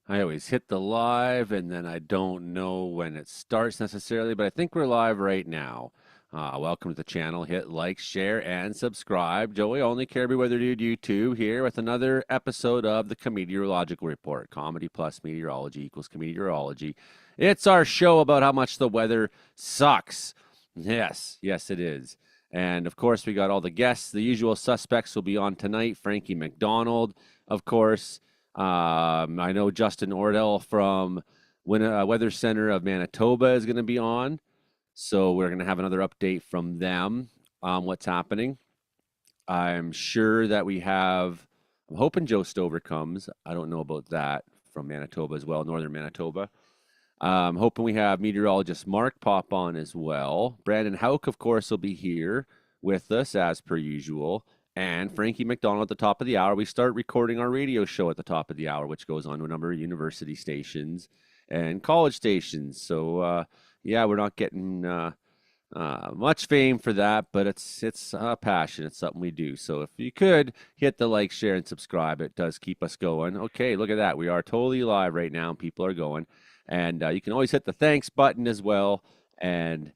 I always hit the live and then I don't know when it starts necessarily, but I think we're live right now. Welcome to the channel. Hit like, share, and subscribe. Joey Only Caribou Weather Dude YouTube here with another episode of the Comedeorological Report. Comedy plus meteorology equals Comedeorology. It's our show about how much the weather sucks. Yes, it is. And of course, we got all the guests. The usual suspects will be on tonight. Frankie McDonald, of course. I know Justin Ordell from Weather Center of Manitoba is going to be on. So we're going to have another update from them on what's happening. I'm sure that I'm hoping Joe Stover comes. I don't know about that from Manitoba as well, northern Manitoba. I'm hoping we have meteorologist Mark pop on as well. Brandon Hauk, of course, will be here with us as per usual. And Frankie McDonald at the top of the hour. We start recording our radio show at the top of the hour, which goes on to a number of university stations and college stations. So, we're not getting much fame for that, but it's a passion. It's something we do. So if you could hit the like, share, and subscribe, it does keep us going. Okay, look at that. We are totally live right now, and people are going. And you can always hit the thanks button as well. And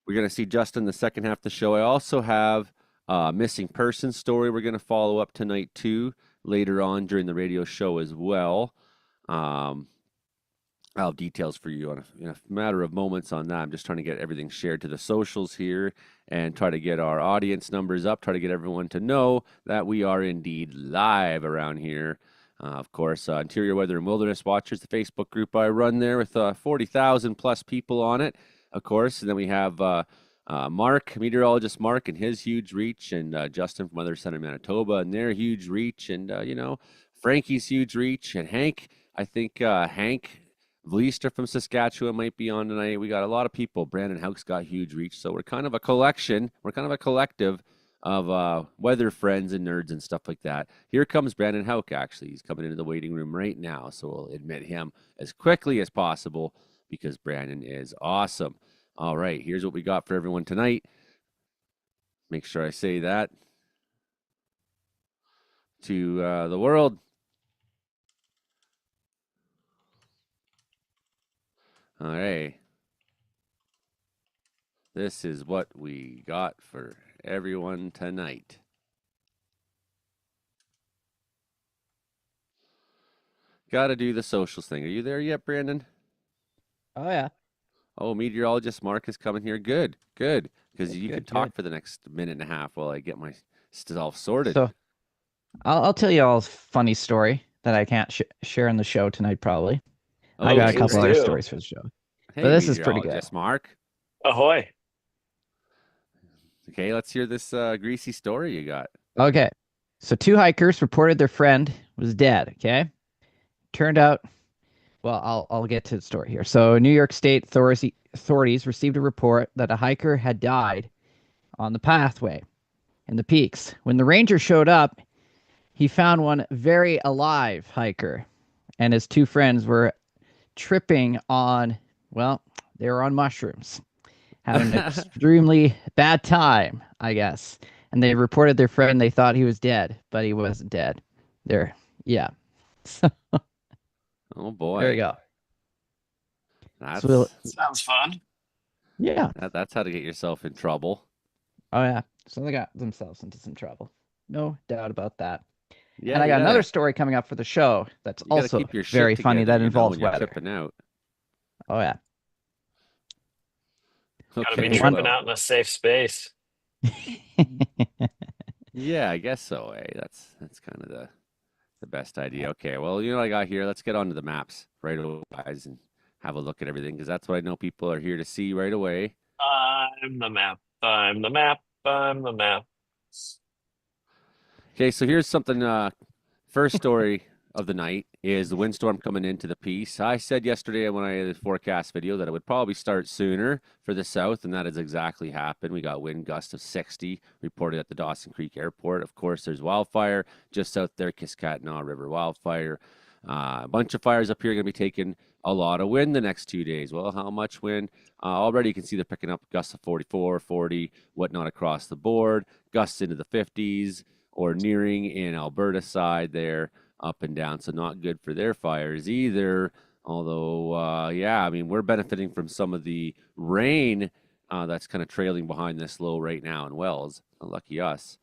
we're going to see Justin the second half of the show. I also have a missing person story we're going to follow up tonight, too, later on during the radio show as well. I'll have details for you in a matter of moments on that. I'm just trying to get everything shared to the socials here and try to get our audience numbers up, try to get everyone to know that we are indeed live around here. Of course, Interior Weather and Wilderness Watchers, the Facebook group I run there with 40,000 plus people on it, of course. And then we have Mark, meteorologist Mark, and his huge reach, and Justin from Weather Center Manitoba and their huge reach, and, Frankie's huge reach, and Hank, I think Hank Vleister from Saskatchewan might be on tonight. We got a lot of people. Brandon Hauk's got huge reach. So we're kind of a collection. We're kind of a collective of weather friends and nerds and stuff like that. Here comes Brandon Hauk, actually. He's coming into the waiting room right now, so we'll admit him as quickly as possible because Brandon is awesome. All right, here's what we got for everyone tonight. Make sure I say that to the world. All right. This is what we got for everyone tonight. Got to do the socials thing. Are you there yet, Brandon? Oh, yeah. Oh, meteorologist Mark is coming here. Good. Because you Good, can talk good. for the next minute and a half while I get my stuff sorted. So I'll tell you all a funny story that I can't share in the show tonight, probably. I got a please couple other do. stories for the show. Hey, But this is pretty good. meteorologist Mark. Ahoy. Okay, let's hear this greasy story you got. Okay. So 2 hikers reported their friend was dead, okay? Turned out, well, I'll get to the story here. So New York State authorities received a report that a hiker had died on the pathway in the peaks. When the ranger showed up, he found one very alive hiker, and his 2 friends were tripping on, well, they were on mushrooms, having an extremely bad time, I guess. And they reported their friend, they thought he was dead, but he wasn't dead. Yeah. So, Oh, boy. there you go. That's, Sounds fun. Yeah. that's how to get yourself in trouble. Oh, yeah. So they got themselves into some trouble. No doubt about that. Yeah, And I you got gotta- another story coming up for the show that's you gotta also keep your shit very funny together, that involves when you're weather. tripping out. Oh, yeah. Gotta be Okay, tripping well, out in a safe space. yeah, I guess so. That's kind of the best idea. Okay, well, you know what I got here. Let's get onto the maps right away, guys, and have a look at everything because that's what I know people are here to see right away. I'm the map. I'm the map. I'm the map. Okay, so here's something. First story of the night is the windstorm coming into the piece. I said yesterday when I had the forecast video that it would probably start sooner for the south, and that has exactly happened. We got wind gusts of 60 reported at the Dawson Creek Airport. Of course, there's wildfire just south there, Kiskatnaw River wildfire. A bunch of fires up here are going to be taking a lot of wind the next 2 days. Well, how much wind? Already you can see they're picking up gusts of 44, 40, whatnot across the board, gusts into the 50s or nearing in Alberta side there. up and down, so not good for their fires either. Although, yeah, I mean, we're benefiting from some of the rain that's kind of trailing behind this low right now in Wells. Lucky us.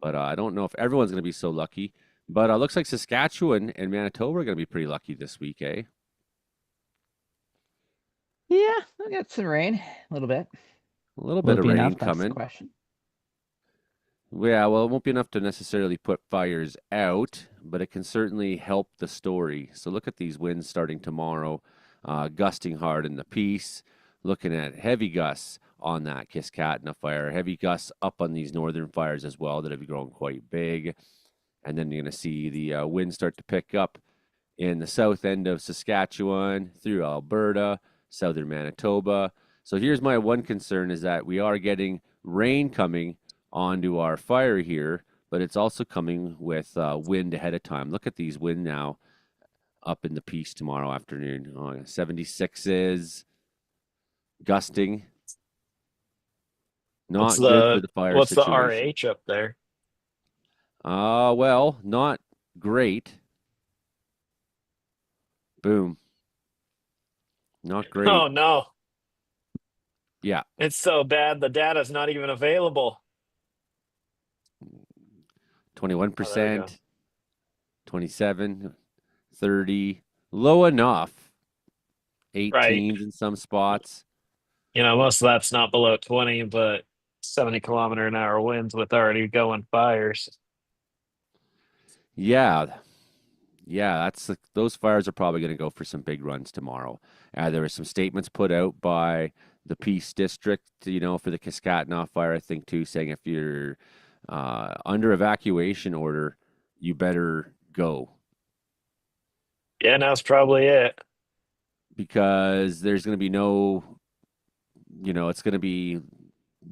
But I don't know if everyone's going to be so lucky. But looks like Saskatchewan and Manitoba are going to be pretty lucky this week, eh? Yeah, we'll get some rain a little bit. A little Will bit it of be rain enough? That's the coming. question. Yeah, well, it won't be enough to necessarily put fires out, but it can certainly help the story. So look at these winds starting tomorrow, gusting hard in the Peace. Looking at heavy gusts on that Kiskatna fire, heavy gusts up on these northern fires as well that have grown quite big. And then you're going to see the wind start to pick up in the south end of Saskatchewan, through Alberta, southern Manitoba. So here's my one concern is that we are getting rain coming onto our fire here, but it's also coming with wind ahead of time. Look at these wind now up in the Peace tomorrow afternoon. 76s, gusting. What's Not good for the the fire what's the situation. RH up there? Well, not great. Boom. Not great. Oh no, Yeah. it's so bad the data's not even available. Oh, there we go. 21%, 27, 30, low enough. Right. 18s in some spots. Most of that's not below 20, but 70-kilometer-an-hour winds with already going fires. Yeah. Yeah, those fires are probably going to go for some big runs tomorrow. There were some statements put out by the Peace District, for the Kiskatna fire, I think, too, saying if you're under evacuation order, you better go Yeah, that's probably it. because there's going to be it's going to be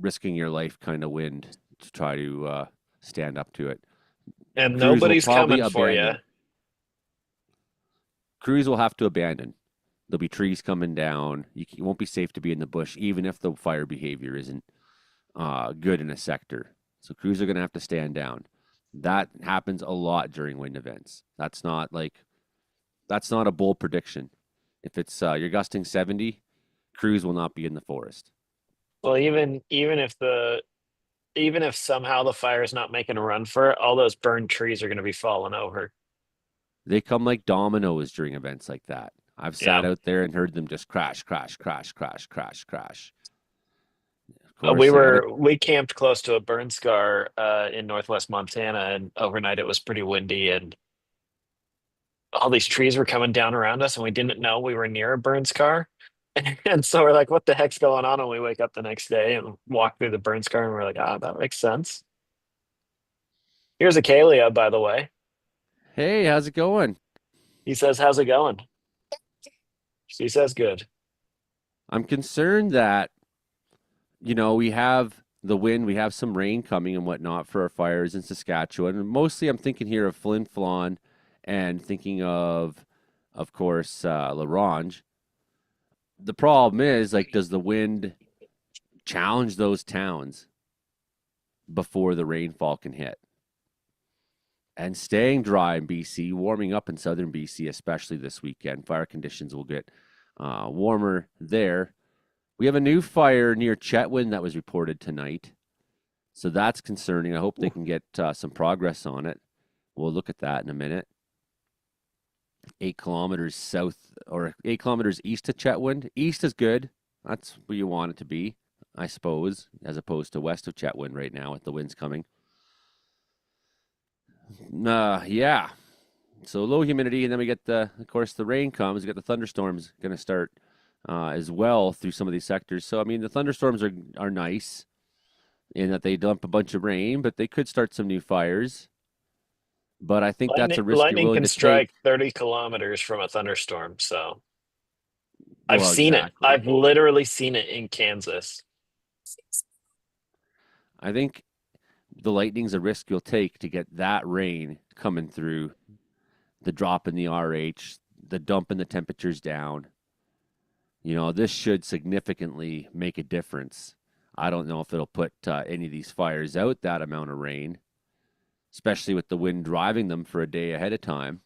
risking your life kind of wind to try to stand up to it. And Crews will nobody's probably coming for you. abandon. Crews will have to abandon. There'll be trees coming down. You won't be safe to be in the bush, even if the fire behavior isn't good in a sector. So crews are going to have to stand down. That happens a lot during wind events. That's not a bold prediction. If it's you're gusting 70, crews will not be in the forest. Well, even if somehow the fire's not making a run for it, all those burned trees are going to be falling over. They come like dominoes during events like that. I've sat Yeah. out there and heard them just crash, crash, crash, crash, crash, crash. Of We course, I gotta. were we camped close to a burn scar in northwest Montana, and overnight it was pretty windy, and all these trees were coming down around us, and we didn't know we were near a burn scar. And so we're like, what the heck's going on? And we wake up the next day and walk through the burn scar, and we're like, that makes sense. Here's Acalia, by the way. Hey, how's it going? He says, how's it going? She says, good. I'm concerned that we have the wind, we have some rain coming and whatnot for our fires in Saskatchewan. And mostly, I'm thinking here of Flin Flon, and thinking of course, La Ronge. The problem is, like, does the wind challenge those towns before the rainfall can hit? And staying dry in BC, warming up in southern BC, especially this weekend. Fire conditions will get warmer there. We have a new fire near Chetwynd that was reported tonight. So that's concerning. I hope they can get some progress on it. We'll look at that in a minute. 8 kilometers south or 8 kilometers east of Chetwynd. East is good. That's where you want it to be, I suppose, as opposed to west of Chetwynd right now with the winds coming. Yeah. So low humidity, and then we get of course, the rain comes. We got the thunderstorms going to start as well through some of these sectors. So I mean, the thunderstorms are nice in that they dump a bunch of rain, but they could start some new fires. But I think that's a risk you're Lightning willing can to take. strike 30 kilometers from a thunderstorm. So I've Well, seen it. exactly. I've literally seen it in Kansas. I think the lightning's a risk you'll take to get that rain coming through, the drop in the RH, the dump in the temperatures down. This should significantly make a difference. I don't know if it'll put any of these fires out, that amount of rain, especially with the wind driving them for a day ahead of time.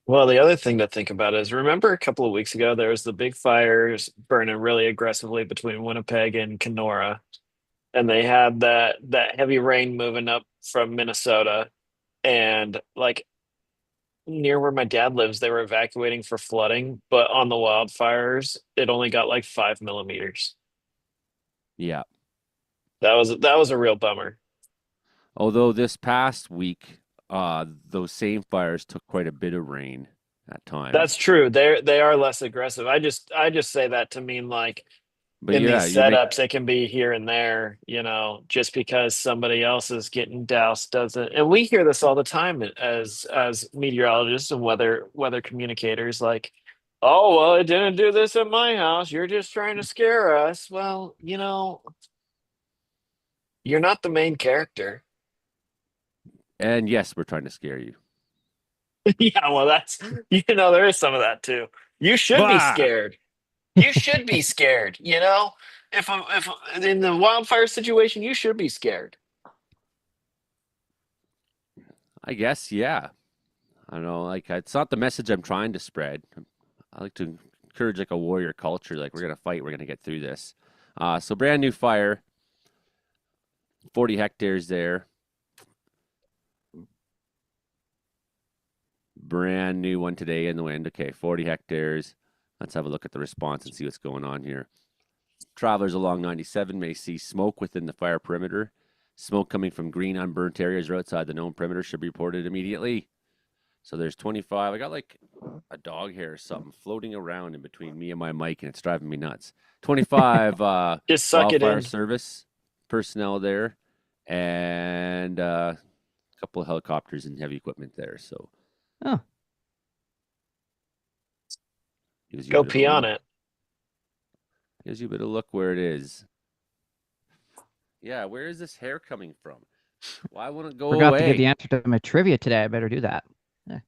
Well, the other thing to think about is remember a couple of weeks ago there was the big fires burning really aggressively between Winnipeg and Kenora, and they had that heavy rain moving up from Minnesota, and like near where my dad lives, they were evacuating for flooding, but on the wildfires, it only got like 5 millimeters. Yeah. That was a real bummer. Although this past week, those same fires took quite a bit of rain at That's times. true. They are less aggressive. I just say that to mean like But in these yeah, you make setups, it can be here and there, just because somebody else is getting doused doesn't. And we hear this all the time as meteorologists and weather communicators, like, oh well, it didn't do this at my house. You're just trying to scare us. Well, you're not the main character. and yes, we're trying to scare you. Yeah, well, there is some of that too. You should be Bah! scared. You should be scared. If in the wildfire situation, you should be scared. I guess, yeah. I don't know, like it's not the message I'm trying to spread. I like to encourage like a warrior culture, like we're gonna fight, we're gonna get through this. So brand new fire, 40 hectares there. Brand new one today in the wind. Okay, 40 hectares. Let's have a look at the response and see what's going on here. Travelers along 97 may see smoke within the fire perimeter. Smoke coming from green unburnt areas or outside the known perimeter should be reported immediately. So there's 25. I got like a dog hair or something floating around in between me and my mic, and it's driving me nuts. 25 Just suck it wildfire in. service personnel there, and a couple of helicopters and heavy equipment there. So Oh, gives you a Go bit of a pee on look. it. Gives you a bit of a look where it is. Yeah, where is this hair coming from? Why won't it go forgot to give away? the answer to my trivia today. I better do that. Yeah. It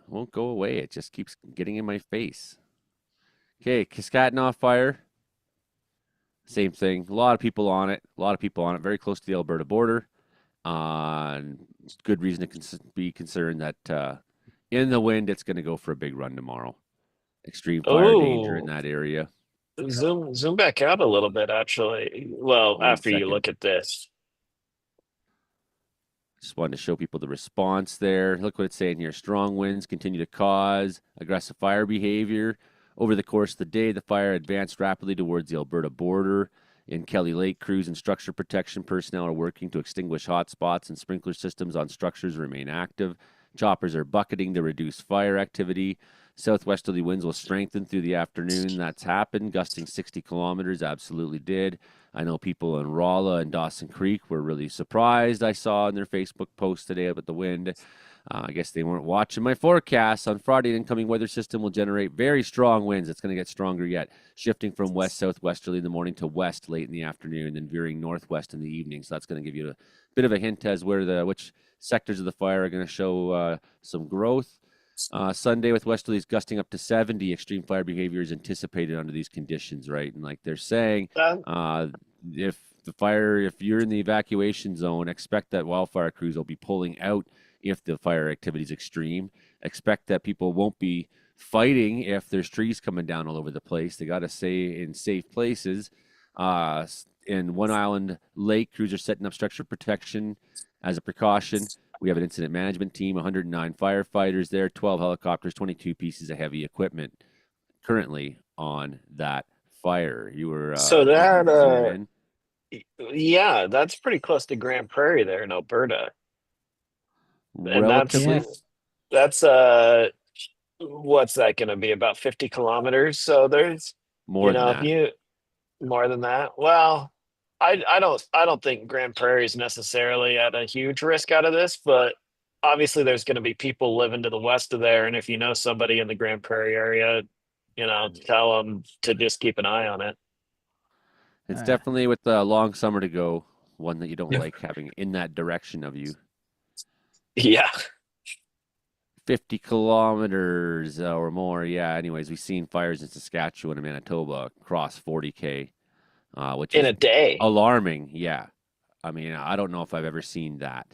won't go away. It just keeps getting in my face. Okay, Kiskatnaw fire. Same thing. A lot of people on it. A lot of people on it. Very close to the Alberta border. And good reason to be concerned that in the wind, it's going to go for a big run tomorrow. Extreme fire danger in Oh, that area. zoom back out a little bit, actually. Well, One after you second. look at this. Just wanted to show people the response there. Look what it's saying here. Strong winds continue to cause aggressive fire behavior. Over the course of the day, the fire advanced rapidly towards the Alberta border. In Kelly Lake, crews and structure protection personnel are working to extinguish hot spots, and sprinkler systems on structures remain active. Choppers are bucketing to reduce fire activity. Southwesterly winds will strengthen through the afternoon. That's happened. Gusting 60 kilometers, absolutely did. I know people in Rolla and Dawson Creek were really surprised. I saw in their Facebook post today about the wind. I guess they weren't watching my forecast. On Friday, an incoming weather system will generate very strong winds. It's going to get stronger yet, shifting from west southwesterly in the morning to west late in the afternoon, then veering northwest in the evening. So that's going to give you a bit of a hint as which sectors of the fire are going to show some growth. Sunday with westerlies gusting up to 70. Extreme fire behavior is anticipated under these conditions, right? And like they're saying, Uh, uh, if you're in the evacuation zone, expect that wildfire crews will be pulling out if the fire activity is extreme. Expect that people won't be fighting if there's trees coming down all over the place. They got to stay in safe places. In One Island Lake, crews are setting up structure protection as a precaution. We have an incident management team, 109 firefighters there, 12 helicopters, 22 pieces of heavy equipment currently on that fire. You were so wanting that to zoom in yeah, that's pretty close to Grand Prairie there in Alberta. And that's Yeah. relatively that's what's that going to be, about 50 kilometers? So there's, more than if that. you more than that. Well, I don't think Grand Prairie is necessarily at a huge risk out of this, but obviously there's going to be people living to the west of there, and if you know somebody in the Grand Prairie area, tell them to just keep an eye on it. It's Uh, definitely with the long summer to go, one that you don't like having in that direction of you. Yeah. 50 kilometers or more. Yeah, anyways, we've seen fires in Saskatchewan and Manitoba cross 40K, which In is a day. alarming. Yeah. I mean, I don't know if I've ever seen that,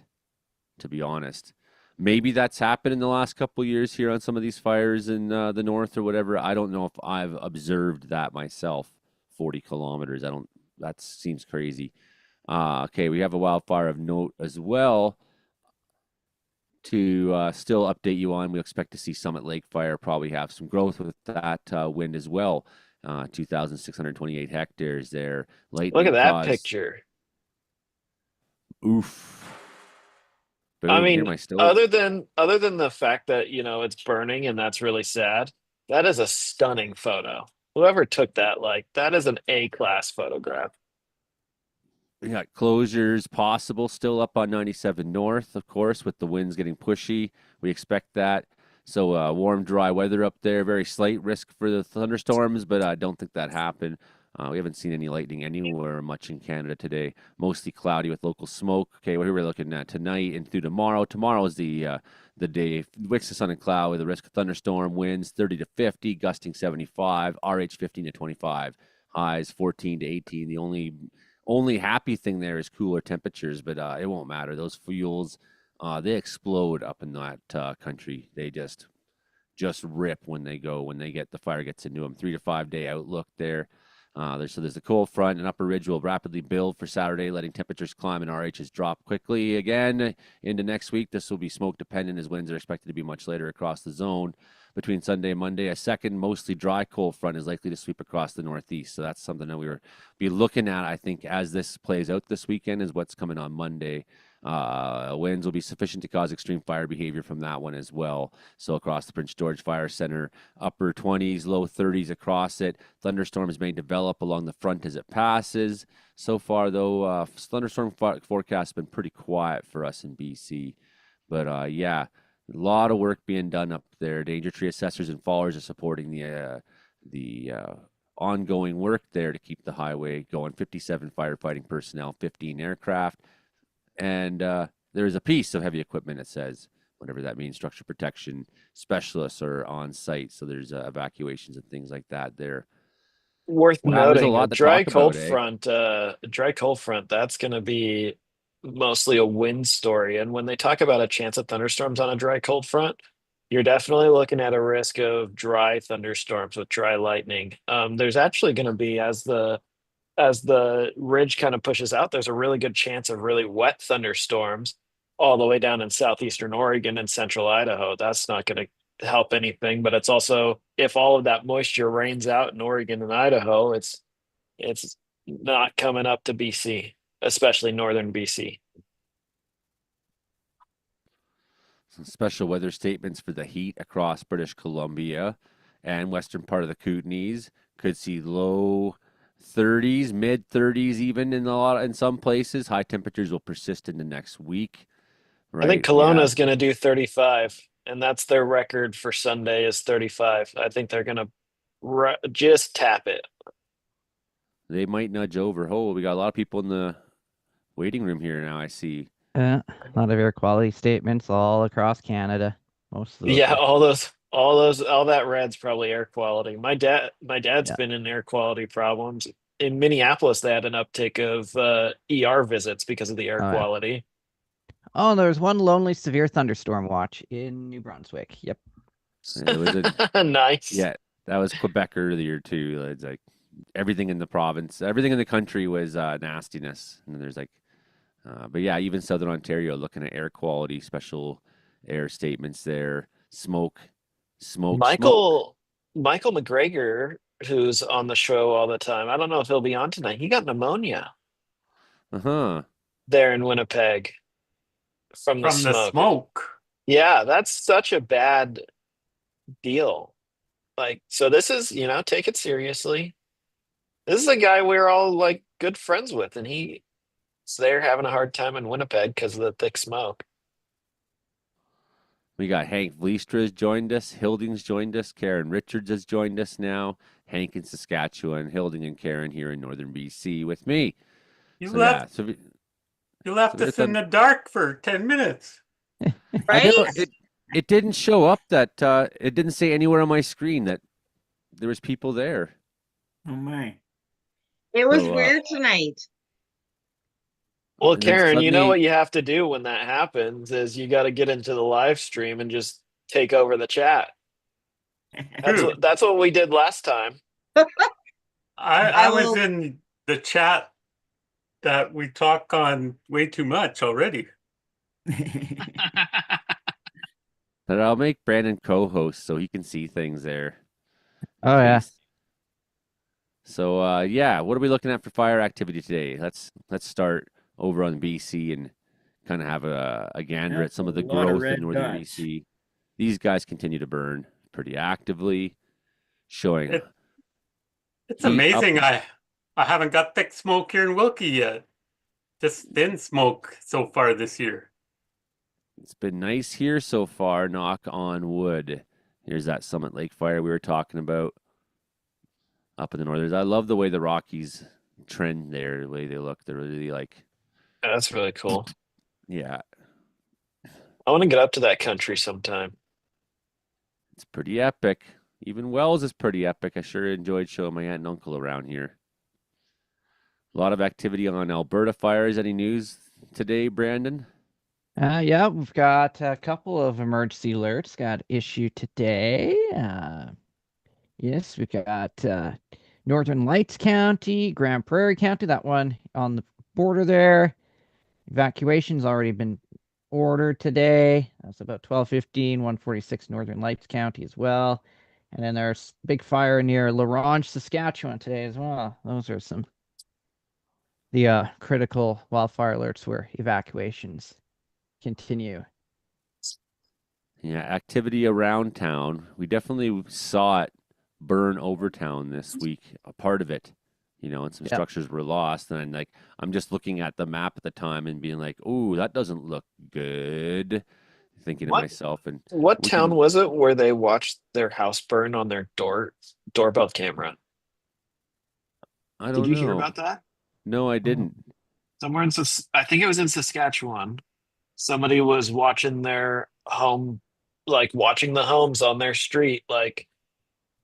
to be honest. maybe that's happened in the last couple of years here on some of these fires in the north or whatever. I don't know if I've observed that myself. 40 kilometers. I don't. That seems crazy. Okay, we have a wildfire of note as well to still update you on. We expect to see Summit Lake Fire probably have some growth with that wind as well. 2,628 hectares there. Look at Lightning that caused. picture. Oof. I Boom, here mean, my stove. other than the fact that, it's burning and that's really sad, that is a stunning photo. Whoever took that, like, that is an A-class photograph. We got closures possible still up on 97 North, of course, with the winds getting pushy. We expect that. So warm, dry weather up there. Very slight risk for the thunderstorms, but I don't think that happened. We haven't seen any lightning anywhere much in Canada today. Mostly cloudy with local smoke. Okay, well, here we're looking at tonight and through tomorrow. Tomorrow is the day. Wicks of sun and cloud with a risk of thunderstorm. Winds 30 to 50, gusting 75. RH 15 to 25. Highs 14 to 18. The only happy thing there is cooler temperatures, but it won't matter. Those fuels, they explode up in that country. They just rip when they get the fire gets into them. 3 to 5 day outlook there. There's the cold front and upper ridge will rapidly build for Saturday, letting temperatures climb and RHs drop quickly again into next week. This will be smoke dependent as winds are expected to be much later across the zone. Between Sunday and Monday, a second mostly dry cold front is likely to sweep across the northeast. So that's something that we will be looking at, I think, as this plays out this weekend, is what's coming on Monday. Winds will be sufficient to cause extreme fire behavior from that one as well. So across the Prince George Fire Center, upper 20s, low 30s across it. Thunderstorms may develop along the front as it passes. So far, though, thunderstorm forecast has been pretty quiet for us in BC. But yeah, a lot of work being done up there. Danger tree assessors and fallers are supporting the ongoing work there to keep the highway going. 57 firefighting personnel, 15 aircraft, and there is a piece of heavy equipment. It says whatever that means. Structure protection specialists are on site, so there's evacuations and things like that there. Worth Wow, there's a noting, a lot to dry talk cold about, eh? front, that's going to be mostly a wind story. And when they talk about a chance of thunderstorms on a dry cold front, you're definitely looking at a risk of dry thunderstorms with dry lightning. There's actually going to be, as the ridge kind of pushes out, there's a really good chance of really wet thunderstorms all the way down in southeastern Oregon and central Idaho. That's not going to help anything, but it's also, if all of that moisture rains out in Oregon and Idaho, it's not coming up to BC, especially northern BC. Some special weather statements for the heat across British Columbia and western part of the Kootenays. Could see low 30s, mid 30s, even in some places. High temperatures will persist into next week. I think Right? Kelowna Yeah, is going to do 35, and that's their record for Sunday is 35. I think they're going to just tap it. they might nudge over. Oh, we got a lot of people in the waiting room here now. I see. A lot of air quality statements all across Canada. Most of those Yeah, are, all that red's probably air quality. My dad's yeah. been in air quality problems. In Minneapolis, they had an uptick of ER visits because of the air Oh, yeah. quality. Oh, there's one lonely severe thunderstorm watch in New Brunswick. Yep. It was a Nice. Yeah, that was Quebec earlier too. It's like everything in the province, everything in the country was nastiness. And then there's but yeah, even Southern Ontario looking at air quality, special air statements there. Smoke, smoke, smoke. Michael Michael McGregor, who's on the show all the time. I don't know if he'll be on tonight. He got pneumonia Uh huh. there in Winnipeg from the from the smoke. smoke. Yeah, that's such a bad deal. Like, so this is, take it seriously. This is a guy we're all like good friends with, and he's there having a hard time in Winnipeg because of the thick smoke. We got Hank Vliestra has joined us. Hilding's joined us. Karen Richards has joined us now. Hank in Saskatchewan, Hilding and Karen here in northern BC with me. You So yeah, left you left severe us in thunder. the dark for 10 minutes. I Right? know it didn't show up that it didn't say anywhere on my screen that there was people there. Oh my. It was So weird tonight. Well, And then Karen, you know suddenly, what you have to do when that happens is you got to get into the live stream and just take over the chat. Dude, That's what we did last time. I I was will. in the chat that we talk on way too much already. but I'll make Brandon co-host so he can see things there. In Oh yeah. case. So yeah, what are we looking at for fire activity today? Let's start over on BC and kind of have a gander at That's a some of the lot of growth in red northern dots. BC. These guys continue to burn pretty actively, showing It, it's heat up. amazing. I haven't got thick smoke here in Wilkie yet. Just thin smoke so far this year. It's been nice here so far, knock on wood. Here's that Summit Lake fire we were talking about up in the northern. I love the way the Rockies trend there, the way they look. They're really like, That's really cool. yeah, I want to get up to that country sometime. it's pretty epic. Even Wells is pretty epic. I sure enjoyed showing my aunt and uncle around here. A lot of activity on Alberta fires. Any news today, Brandon? Yeah, we've got a couple of emergency alerts got issued today. Yes, we've got Northern Lights County, Grand Prairie County, that one on the border there. Evacuation's already been ordered today. That's about 12:15, 146 Northern Lights County as well. And then there's big fire near La Ronge, Saskatchewan today as well. Those are some the critical wildfire alerts where evacuations continue. Yeah, activity around town. We definitely saw it burn over town this week, a part of it, and some Yep. structures were lost. And I'm just looking at the map at the time and being like, "Ooh, that doesn't look good." Thinking to What myself, and what we town can, was it where they watched their house burn on their doorbell camera? I Did don't you hear know. about that? No, I Oh, didn't. Somewhere in I think it was in Saskatchewan. Somebody was watching their home, like watching the homes on their street, like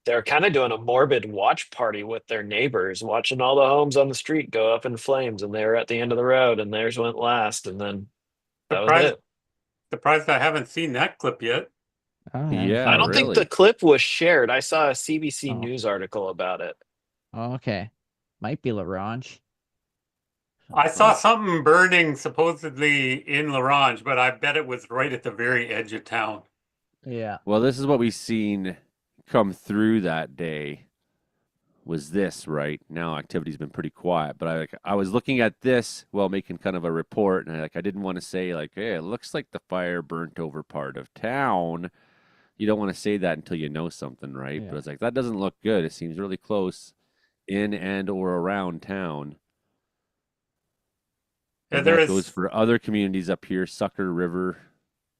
they're kind of doing a morbid watch party with their neighbors, watching all the homes on the street go up in flames, and they were at the end of the road, and theirs went last, and then that was Surprised, it. surprised I haven't seen that clip yet. I haven't Yeah, I seen don't it. think the really. clip was shared. I saw a CBC Oh, News article about it. okay. Might be La Ronge. I saw Uh, something burning supposedly in La Ronge, but I bet it was right at the very edge of town. Yeah. well, this is what we've seen come through that day. Was this right now? Activity's been pretty quiet, but I was looking at this while making kind of a report, and I didn't want to say like, "Hey, it looks like the fire burnt over part of town." You don't want to say that until you know something, right? But Yeah. it's like that doesn't look good. It seems really close in and or around town, Yeah, and that goes for other communities up here, Sucker River.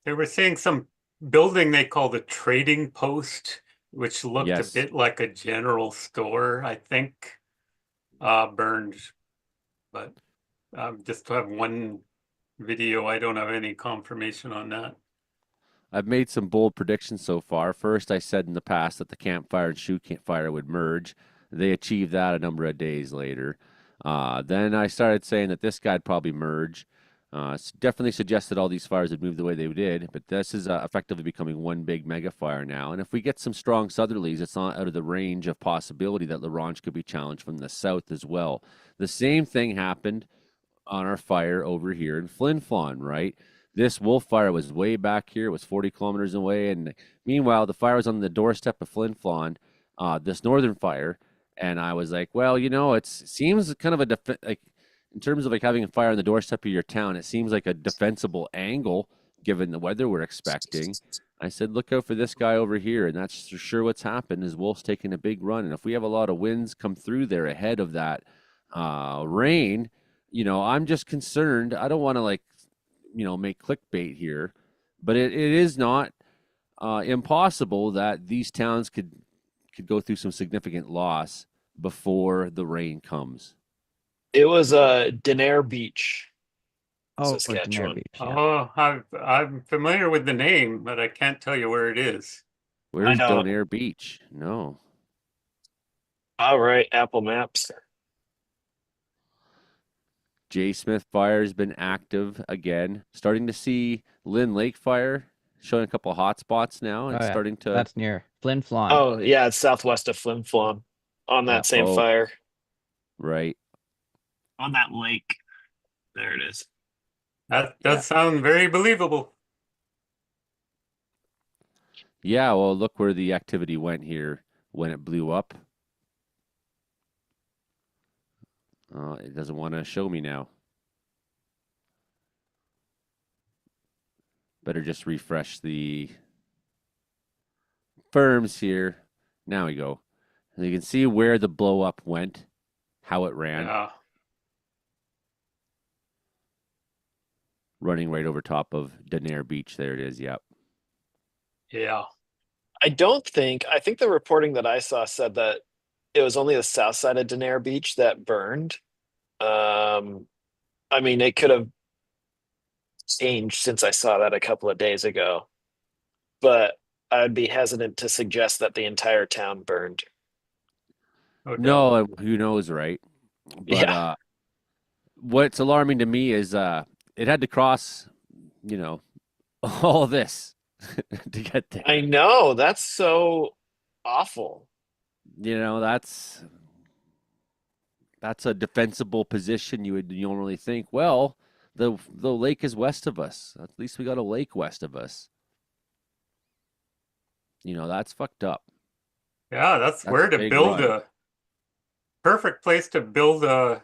they were saying some building they call the trading post, which looked a Yes, bit like a general store, I think, burned. But just to have one video, I don't have any confirmation on that. I've made some bold predictions so far. First, I said in the past that the campfire and shoe campfire would merge. They achieved that a number of days later. Then I started saying that this guy'd probably merge. Definitely suggested all these fires would move the way they did, but this is effectively becoming one big mega fire now. And if we get some strong southerlies, it's not out of the range of possibility that La Ronge could be challenged from the south as well. The same thing happened on our fire over here in Flin Flon, right? This wolf fire was way back here, it was 40 kilometers away. And meanwhile, the fire was on the doorstep of Flin Flon, this northern fire. And I was like, well, it seems kind of like in terms of like having a fire on the doorstep of your town, it seems like a defensible angle given the weather we're expecting. I said, look out for this guy over here. And that's for sure what's happened is Wolf's taking a big run. And if we have a lot of winds come through there ahead of that rain, I'm just concerned. I don't want to make clickbait here, but it is not impossible that these towns could go through some significant loss before the rain comes. It was Denair Beach, Oh, Denair Saskatchewan. Beach. Yeah. Oh, I'm familiar with the name, but I can't tell you where it is. I Where's know. Donair Beach? No. All right, Apple Maps. J. Smith fire has been active again. Starting to see Lynn Lake fire showing a couple hot spots now. Oh It's yeah, starting to. that's near Flin Flon. Oh yeah, it's southwest of Flim Flom on Yeah. that same Oh, fire right. on that lake. There it is. That Yeah. does sound very believable. Yeah, well, look where the activity went here when it blew up. It doesn't want to show me now. Better just refresh the firms here. Now we go. And you can see where the blow up went, how it ran, Yeah. running right over top of Denair Beach. There it is. Yep. Yeah. I think the reporting that I saw said that it was only the south side of Denair Beach that burned. I mean, it could have changed since I saw that a couple of days ago, but I'd be hesitant to suggest that the entire town burned. No doubt. No, who knows, right? But Yeah, what's alarming to me is it had to cross, you know, all this to get there. I know. That's so awful. You know, that's a defensible position. You would normally think, well, the lake is west of us. At least we got a lake west of us. You know, that's fucked up. Yeah, that's That's where a to big build run. a perfect place to build a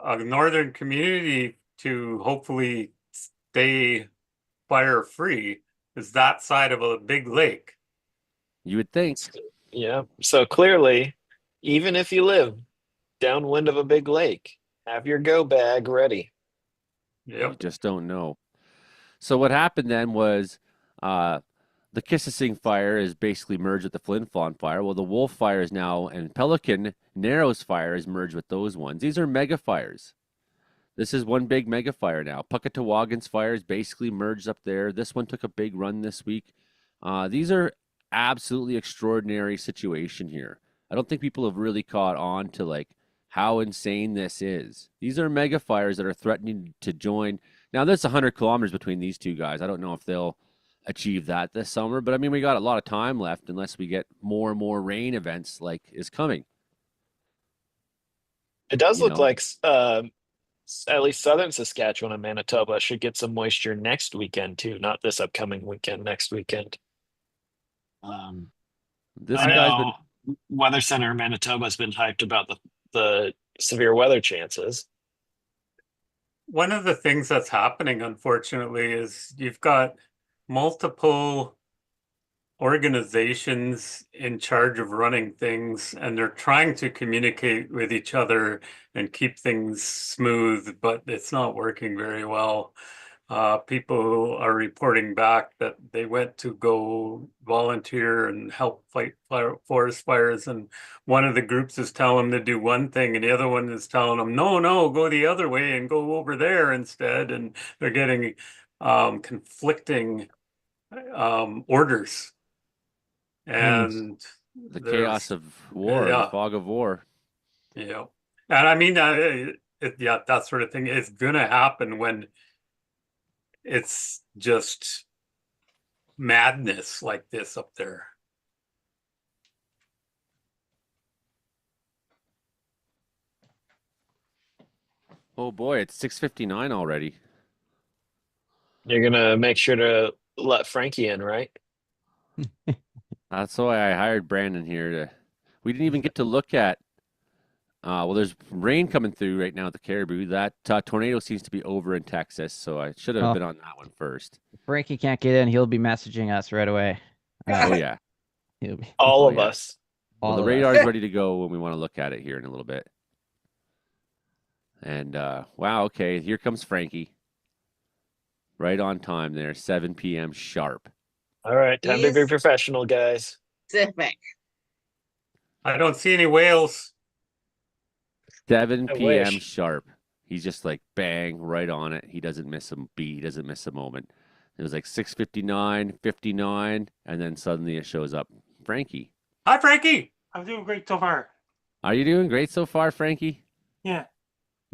northern community to hopefully stay fire free is that side of a big lake. You would think. Yeah. So clearly, even if you live downwind of a big lake, have your go bag ready. You Yep. just don't know. So what happened then was uh, the Kississing fire is basically merged with the Flin Flon fire. Well, the Wolf fire is now, and Pelican Narrows fire is merged with those ones. These are mega fires. This is one big mega fire now. Puckatawagan's fire is basically merged up there. This one took a big run this week. These are absolutely extraordinary situation here. I don't think people have really caught on to like how insane this is. These are mega fires that are threatening to join. Now there's 100 kilometers between these two guys. I don't know if they'll achieve that this summer, but I mean we got a lot of time left unless we get more and more rain events like is coming. It does You look know, like at least southern Saskatchewan and Manitoba should get some moisture next weekend too, not this upcoming weekend, next weekend. Um, this I guy's been. know Weather Center in Manitoba has been hyped about the severe weather chances. One of the things that's happening, unfortunately, is you've got multiple organizations in charge of running things, and they're trying to communicate with each other and keep things smooth, but it's not working very well. People are reporting back that they went to go volunteer and help fight forest fires, and one of the groups is telling them to do one thing, and the other one is telling them, no, no, go the other way and go over there instead. And they're getting conflicting orders. And The chaos there's, of war, the yeah, fog of war. yeah. And I mean, yeah, that sort of thing is gonna happen when it's just madness like this up there. Oh boy, it's 6:59 already. You're gonna make sure to let Frankie in, right? That's why I hired Brandon here to. We didn't even get to look at. Well, there's rain coming through right now at the Caribou. That tornado seems to be over in Texas, so I should have Oh, been on that one first. Frankie can't get in. He'll be messaging us right away. Oh yeah, He'll be All oh of yeah. us. Well, all the of us. radar's ready to go when we want to look at it here in a little bit. And wow, okay, here comes Frankie. Right on time there, 7 p.m. sharp. All right, time to be He's professional, guys. Pacific. I don't see any whales. 7 I p.m. wish. sharp. He's just like bang right on it. He doesn't miss a beat. He doesn't miss a moment. It was like 6:59, 59, and then suddenly it shows up. Frankie, Hi, Frankie. I'm doing great so far. are you doing great so far, Frankie? Yeah.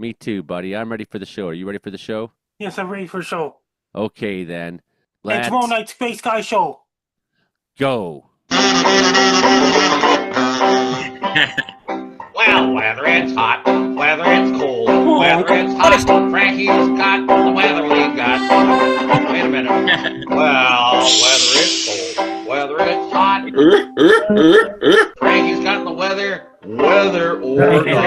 Me too, buddy. I'm ready for the show. Are you ready for the show? Yes, I'm ready for the show. Okay, then. And tomorrow Let's night's Space Guy show. go. Well, whether it's hot, whether it's cold, whether it's hot, Frankie's got the weather we got. Wait a minute. Well, whether it's cold, whether it's hot, Frankie's got the weather or not.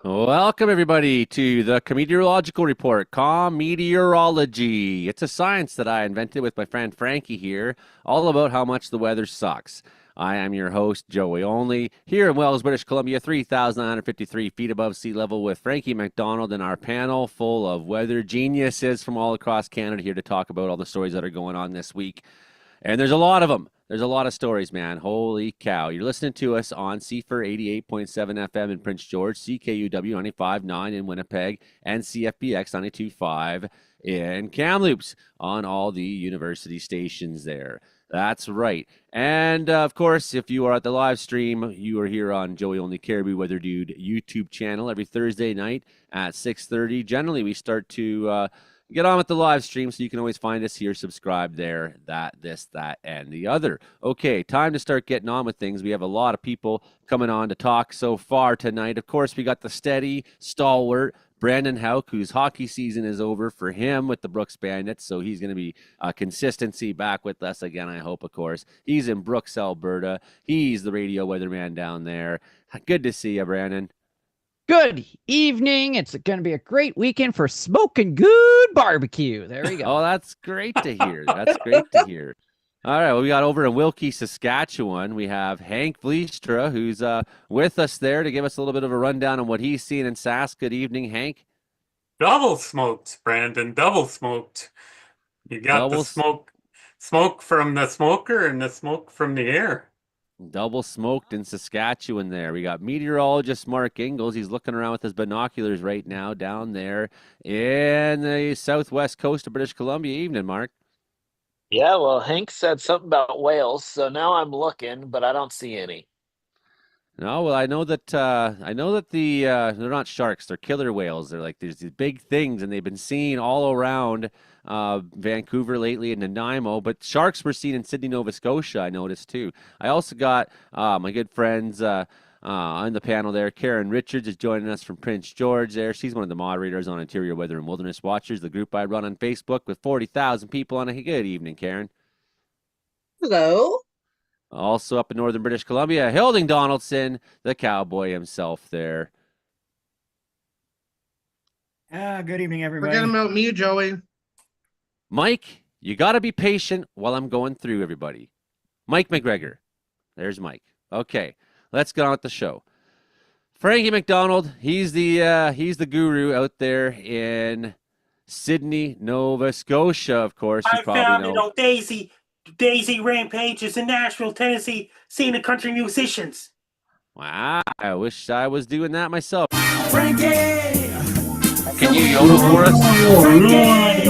Welcome, everybody, to the Comedeorological Report, Comedeorology. It's a science that I invented with my friend Frankie here, all about how much the weather sucks. I am your host, Joey Only, here in Wells, British Columbia, 3,953 feet above sea level with Frankie McDonald and our panel full of weather geniuses from all across Canada here to talk about all the stories that are going on this week. And there's a lot of them. There's a lot of stories, man. Holy cow. You're listening to us on CFR 88.7 FM in Prince George, CKUW 95.9 in Winnipeg, and CFBX 92.5 in Kamloops on all the university stations there. That's right. And, of course, if you are at the live stream, you are here on Joey Only Caribou Weather Dude YouTube channel every Thursday night at 6:30. Generally, we start to get on with the live stream, so you can always find us here, subscribe there, that, this, that, and the other. Okay, time to start getting on with things. We have a lot of people coming on to talk so far tonight. Of course, we got the steady, stalwart Brandon Houck, whose hockey season is over for him with the Brooks Bandits, so he's going to be consistency back with us again, I hope, of course. He's in Brooks, Alberta. He's the radio weatherman down there. Good to see you, Brandon. Good evening. It's going to be a great weekend for smoking good barbecue. There we go. Oh, that's great to hear. That's great to hear. All right, well, we got over in Wilkie, Saskatchewan. We have Hank Vliestra, who's with us there to give us a little bit of a rundown on what he's seen in Sask. Good evening, Hank. Double smoked, Brandon. Double smoked. You got the smoke from the smoker and the smoke from the air. Double smoked in Saskatchewan there. We got meteorologist Mark Ingalls. He's looking around with his binoculars right now down there in the southwest coast of British Columbia. Evening, Mark. Yeah, well, Hank said something about whales, so now I'm looking, but I don't see any. No, well, I know that the they're not sharks, they're killer whales. They're like there's these big things, and they've been seen all around Vancouver lately and Nanaimo. But sharks were seen in Sydney, Nova Scotia. I noticed too. I also got my good friends on the panel there. Karen Richards is joining us from Prince George. There, she's one of the moderators on Interior Weather and Wilderness Watchers, the group I run on Facebook with 40,000 people on it. Good evening, Karen. Hello. Also up in northern British Columbia, Hilding Donaldson, the cowboy himself there. Good evening, everybody. Forget about me, Joey. Mike, you got to be patient while I'm going through everybody. Mike McGregor. There's Mike. Okay, let's get on with the show. Frankie McDonald, he's the guru out there in Sydney, Nova Scotia, of course. You I found Daisy Rampage is in Nashville, Tennessee, seeing the country musicians. Wow, I wish I was doing that myself. Frankie! Can you yodel for us? Frankie!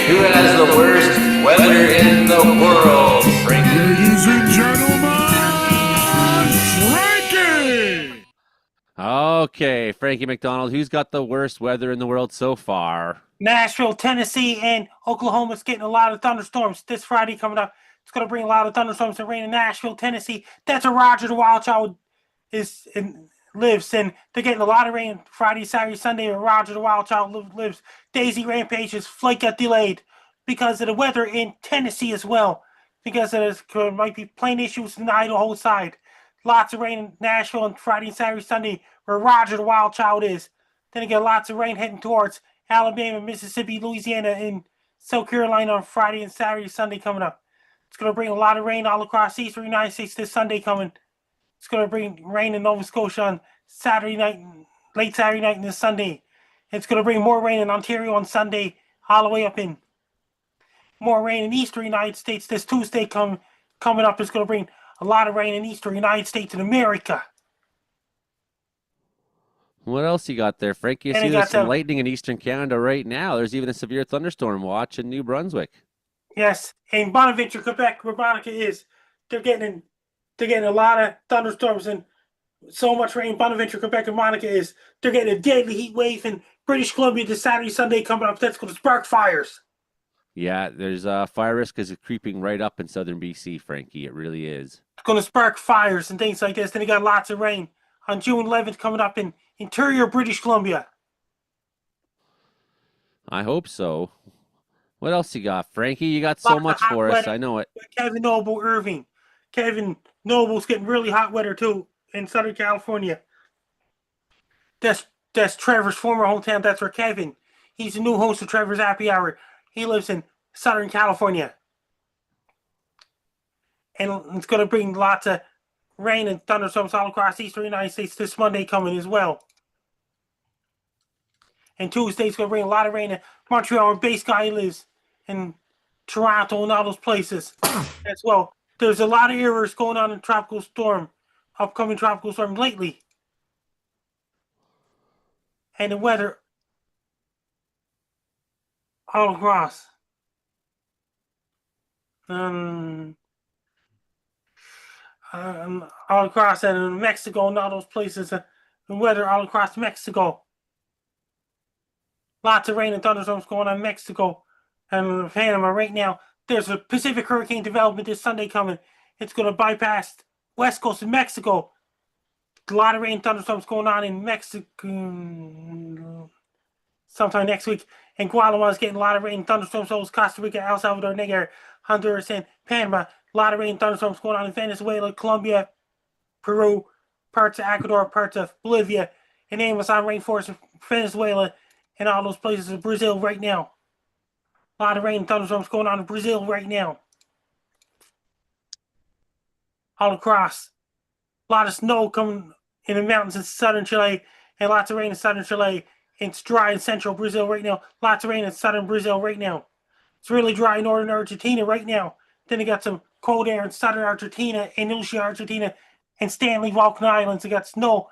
Who has the worst weather in the world, Frankie? Ladies and gentlemen, Frankie! Okay, Frankie McDonald, who's got the worst weather in the world so far? Nashville, Tennessee, and Oklahoma's getting a lot of thunderstorms this Friday coming up. It's going to bring a lot of thunderstorms and rain in Nashville, Tennessee. That's where Roger the Wild Child lives, and they're getting a lot of rain Friday, Saturday, Sunday, where Roger the Wild Child lives. Daisy Rampage's flight got delayed because of the weather in Tennessee as well, because there might be plane issues in the Idaho side. Lots of rain in Nashville on Friday, Saturday, Sunday, where Roger the Wild Child is. Then you get lots of rain heading towards Alabama, Mississippi, Louisiana, and South Carolina on Friday and Saturday, Sunday coming up. It's going to bring a lot of rain all across the eastern United States this Sunday coming. It's going to bring rain in Nova Scotia on Saturday night, late Saturday night and this Sunday. It's going to bring more rain in Ontario on Sunday, all the way up in. More rain in eastern United States this Tuesday coming up. It's going to bring a lot of rain in eastern United States in America. What else you got there, Frankie? I see there's some lightning in eastern Canada right now. There's even a severe thunderstorm watch in New Brunswick. Yes, in Bonaventure, Quebec, where Monica is, they're getting they're getting a lot of thunderstorms and so much rain. Bonaventure, Quebec, and Monica they're getting a deadly heat wave in British Columbia this Saturday, Sunday coming up. That's going to spark fires. Yeah, there's fire risk is creeping right up in southern BC, Frankie. It really is. It's going to spark fires and things like this. Then you got lots of rain on June 11th coming up in interior British Columbia. I hope so. What else you got, Frankie? You got so much for us. I know it. Kevin Noble, Irving. Kevin Noble's getting really hot weather too in Southern California. That's Trevor's former hometown. That's where Kevin. He's the new host of Trevor's Happy Hour. He lives in Southern California. And it's going to bring lots of rain and thunderstorms all across the eastern United States this Monday coming as well. And Tuesday's going to bring a lot of rain in Montreal, where Base Guy lives, and Toronto and all those places as well. There's a lot of errors going on in upcoming tropical storm lately. And the weather all across. All across and in Mexico and all those places. The weather all across Mexico. Lots of rain and thunderstorms going on in Mexico and Panama right now. There's a Pacific hurricane development this Sunday coming. It's going to bypass west coast of Mexico. A lot of rain and thunderstorms going on in Mexico sometime next week. And Guatemala's getting a lot of rain and thunderstorms. So is Costa Rica, El Salvador, Niger, Honduras, and Panama. A lot of rain and thunderstorms going on in Venezuela, Colombia, Peru, parts of Ecuador, parts of Bolivia, and Amazon rainforest of Venezuela, and all those places in Brazil right now. A lot of rain and thunderstorms going on in Brazil right now. All across. A lot of snow coming in the mountains in southern Chile, and lots of rain in southern Chile. It's dry in central Brazil right now. Lots of rain in southern Brazil right now. It's really dry in northern Argentina right now. Then they got some cold air in southern Argentina, and Ischia, Argentina, and Stanley Falkland Islands. They got snow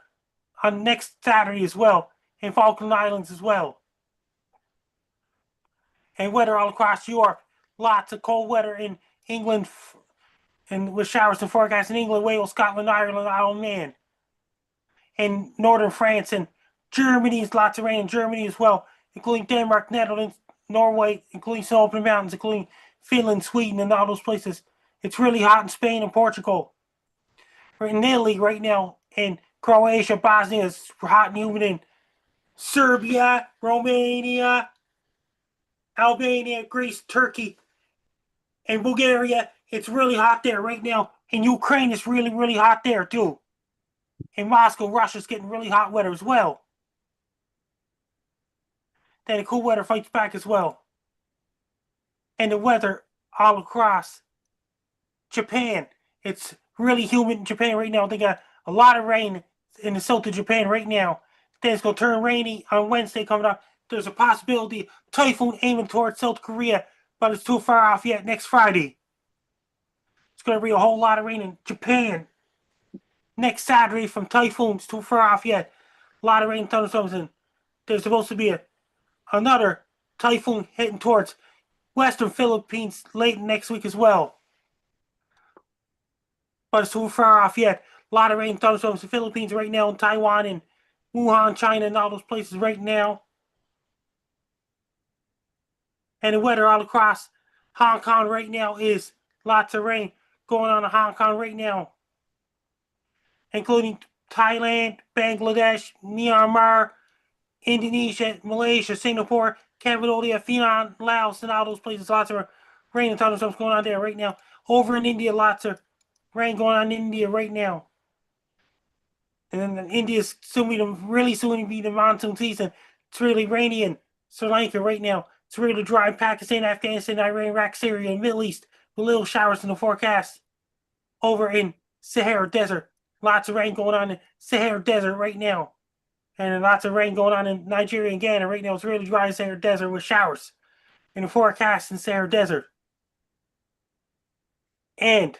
on next Saturday as well, and Falkland Islands as well. And weather all across Europe. Lots of cold weather in England, and with showers and forecasts in England, Wales, Scotland, Ireland, Isle of Man. And northern France and Germany, lots of rain in Germany as well, including Denmark, Netherlands, Norway, including snow up in the mountains, including Finland, Sweden, and all those places. It's really hot in Spain and Portugal. We're in Italy right now, in Croatia, Bosnia is hot and humid, in Serbia, Romania, Albania, Greece, Turkey, and Bulgaria. It's really hot there right now. And Ukraine is really, really hot there too. In Moscow, Russia's getting really hot weather as well. Then the cool weather fights back as well. And the weather all across Japan. It's really humid in Japan right now. They got a lot of rain in the south of Japan right now. Then it's going to turn rainy on Wednesday coming up. There's a possibility typhoon aiming towards South Korea, but it's too far off yet next Friday. It's going to be a whole lot of rain in Japan next Saturday from typhoons. Too far off yet. A lot of rain, thunderstorms, and there's supposed to be another typhoon heading towards western Philippines late next week as well. But it's too far off yet. A lot of rain, thunderstorms in the Philippines right now, in Taiwan and Wuhan, China, and all those places right now. And the weather all across Hong Kong right now is lots of rain going on in Hong Kong right now, including Thailand, Bangladesh, Myanmar, Indonesia, Malaysia, Singapore, Cambodia, Vietnam, Laos, and all those places. Lots of rain and thunderstorms going on there right now. Over in India, lots of rain going on in India right now. And then India's really soon to be the monsoon season. It's really rainy in Sri Lanka right now. It's really dry in Pakistan, Afghanistan, Iran, Iraq, Syria, and Middle East, with little showers in the forecast. Over in Sahara Desert, lots of rain going on in Sahara Desert right now. And lots of rain going on in Nigeria and Ghana right now. It's really dry in Sahara Desert with showers in the forecast in Sahara Desert. And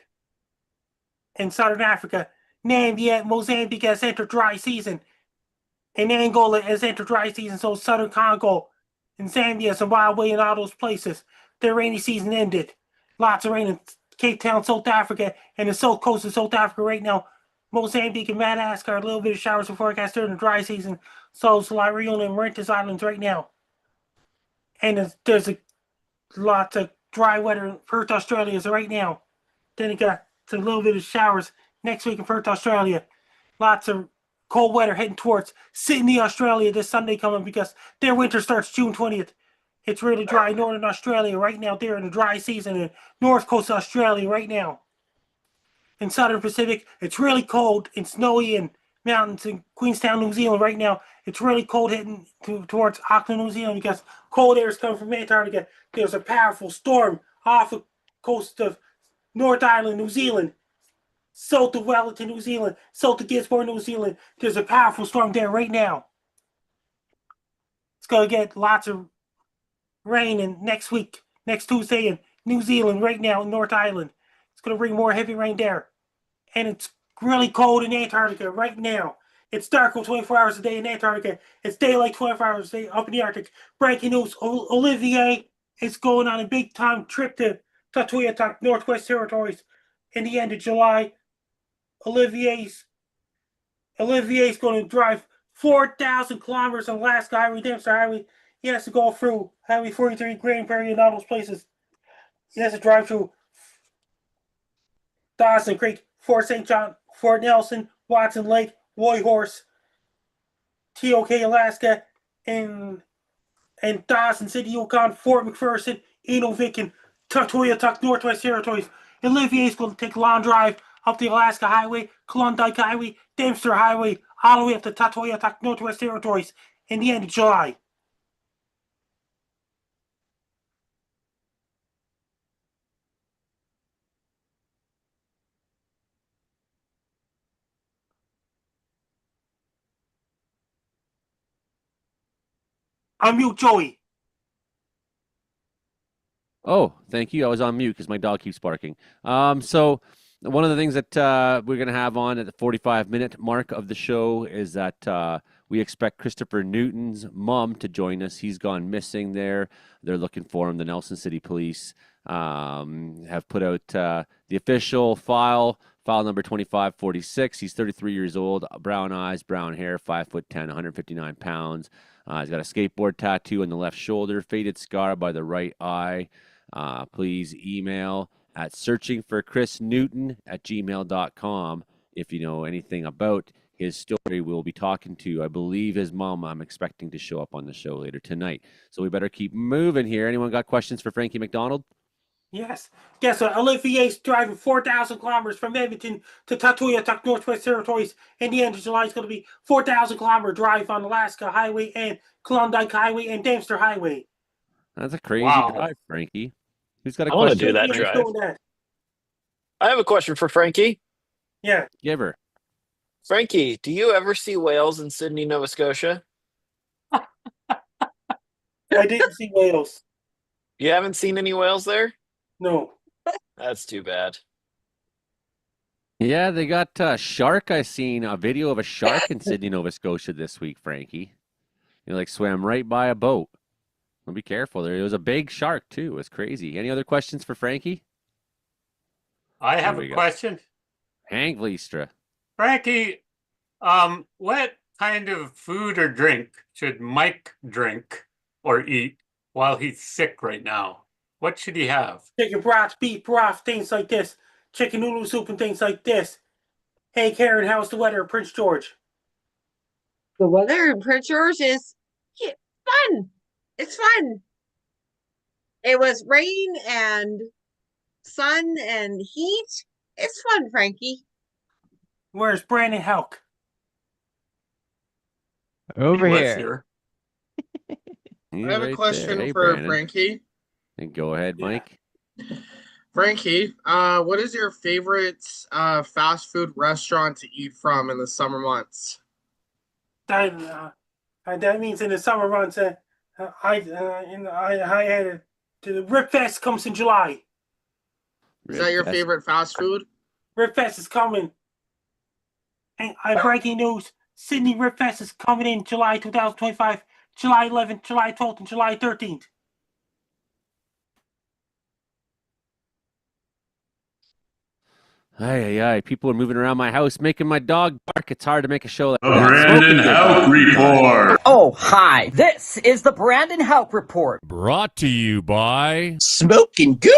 in Southern Africa, Namibia, Mozambique has entered dry season. And Angola has entered dry season, so Southern Congo and Zambia, Zimbabwe, and all those places, their rainy season ended. Lots of rain and Cape Town, South Africa, and the south coast of South Africa right now. Mozambique and Madagascar, a little bit of showers are forecast during the dry season. So it's La Reunion and Mauritius Islands right now. And there's lots of dry weather in Perth, Australia is right now. Then it got a little bit of showers next week in Perth, Australia. Lots of cold weather heading towards Sydney, Australia this Sunday coming because their winter starts June 20th. It's really dry in Northern Australia right now. They're in the dry season in North Coast Australia right now. In Southern Pacific, it's really cold and snowy in mountains in Queenstown, New Zealand right now. It's really cold heading towards Auckland, New Zealand because cold air is coming from Antarctica. There's a powerful storm off the coast of North Island, New Zealand, south of Wellington, New Zealand, south of Gisborne, New Zealand. There's a powerful storm there right now. It's going to get lots of rain in next week, next Tuesday in New Zealand right now in North Island. It's going to bring more heavy rain there. And it's really cold in Antarctica right now. It's dark 24 hours a day in Antarctica. It's daylight 24 hours a day up in the Arctic. Breaking news, Olivier is going on a big time trip to Tutuiatuk, Northwest Territories in the end of July. Olivier's going to drive 4,000 kilometers on Alaska Highway, Dempster Highway. He has to go through Highway 43, Grand Prairie, and all those places. He has to drive through Dawson Creek, Fort St. John, Fort Nelson, Watson Lake, Whitehorse, TOK, Alaska, and Dawson City, Yukon, Fort McPherson, Inuvik, and Tutuiatuk, Northwest Territories. Olivier's going to take a long drive up the Alaska Highway, Klondike Highway, Dempster Highway, all the way up to Tutuiatuk, Northwest Territories in the end of July. Unmute Joey. Oh, thank you. I was on mute because my dog keeps barking. So one of the things that we're going to have on at the 45-minute mark of the show is that we expect Christopher Newton's mom to join us. He's gone missing there. They're looking for him. The Nelson City Police have put out the official file number 2546. He's 33 years old, brown eyes, brown hair, 5'10", 159 pounds. He's got a skateboard tattoo on the left shoulder, faded scar by the right eye. Please email at searchingforchrisnewton@gmail.com if you know anything about his story. We'll be talking to, I believe, his mom. I'm expecting to show up on the show later tonight. So we better keep moving here. Anyone got questions for Frankie McDonald? Yes. Guess what? Olivier's driving 4,000 kilometers from Edmonton to Tutuiatuk, Northwest Territories. In the end of July, it's going to be 4,000 kilometer drive on Alaska Highway and Klondike Highway and Dempster Highway. That's a crazy drive, Frankie. Who's got a I want to question? do that drive. I have a question for Frankie. Yeah. Give her. Frankie, do you ever see whales in Sydney, Nova Scotia? I didn't see whales. You haven't seen any whales there? No. That's too bad. Yeah, they got a shark. I seen a video of a shark in Sydney, Nova Scotia this week, Frankie. He like swam right by a boat. Well, be careful there. It was a big shark too. It was crazy. Any other questions for Frankie? I have a question. Hank Leistra. Frankie, what kind of food or drink should Mike drink or eat while he's sick right now? What should he have? Chicken broth, beef broth, things like this. Chicken noodle soup and things like this. Hey, Karen, how's the weather in Prince George? The weather in Prince George is fun. It's fun. It was rain and sun and heat. It's fun, Frankie. Where's Brandon Helk? Over here. I have a question for Frankie. And go ahead, Mike. Frankie, what is your favorite fast food restaurant to eat from in the summer months? That means in the summer months, I had the Rip Fest comes in July. Is that your favorite fast food? Rip Fest is coming. And breaking news: Sydney Rip Fest is coming in July 2025, July 11th, July 12th, and July 13th. Ay, ay, ay. People are moving around my house, making my dog bark. It's hard to make a show like The that. Brandon Houck Report. Oh, hi. This is the Brandon Houck Report. Brought to you by Smoking good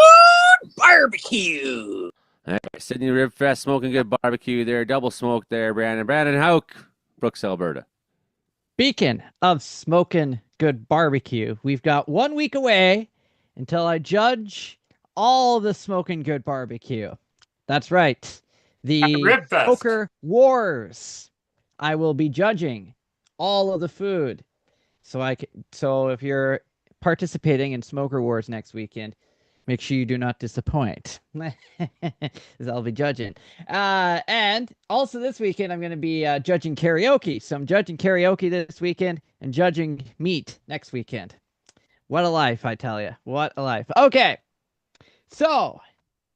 barbecue. Hey, Sydney Rib Fest, smoking good barbecue there. Double smoke there, Brandon. Brandon Houck, Brooks, Alberta. Beacon of smoking good barbecue. We've got 1 week away until I judge all the smoking good barbecue. That's right. The Rib Fest. Smoker Wars. I will be judging all of the food. So if you're participating in Smoker Wars next weekend, make sure you do not disappoint. As I'll be judging. And also this weekend, I'm going to be judging karaoke. So I'm judging karaoke this weekend and judging meat next weekend. What a life, I tell you. What a life. Okay. So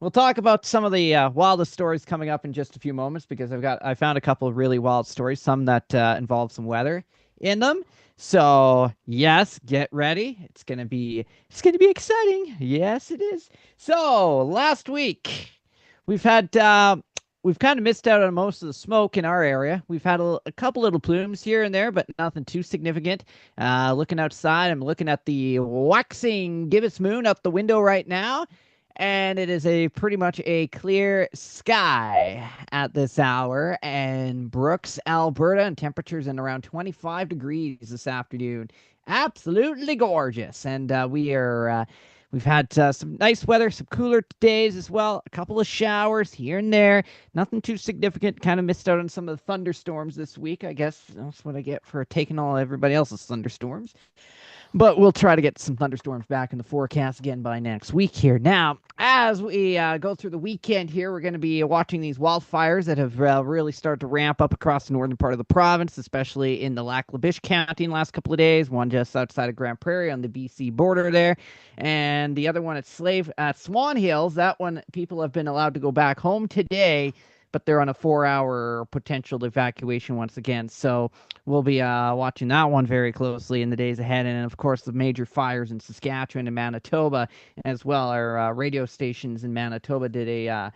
we'll talk about some of the wildest stories coming up in just a few moments because I found a couple of really wild stories, some that involve some weather in them. So yes, get ready. It's gonna be exciting. Yes, it is. So last week we've kind of missed out on most of the smoke in our area. We've had a couple little plumes here and there, but nothing too significant. Looking outside, I'm looking at the waxing gibbous moon out the window right now. And it is pretty much a clear sky at this hour in Brooks, Alberta, and temperatures in around 25 degrees this afternoon. Absolutely gorgeous. And we've had some nice weather, some cooler days as well. A couple of showers here and there. Nothing too significant. Kind of missed out on some of the thunderstorms this week. I guess that's what I get for taking everybody else's thunderstorms. But we'll try to get some thunderstorms back in the forecast again by next week here. Now, as we go through the weekend here, we're going to be watching these wildfires that have really started to ramp up across the northern part of the province, especially in the Lac-La-Biche County in the last couple of days. One just outside of Grand Prairie on the BC border there. And the other one at Swan Hills. That one, people have been allowed to go back home today, but they're on a 4-hour potential evacuation once again. So we'll be watching that one very closely in the days ahead. And, of course, the major fires in Saskatchewan and Manitoba as well. Our radio stations in Manitoba did a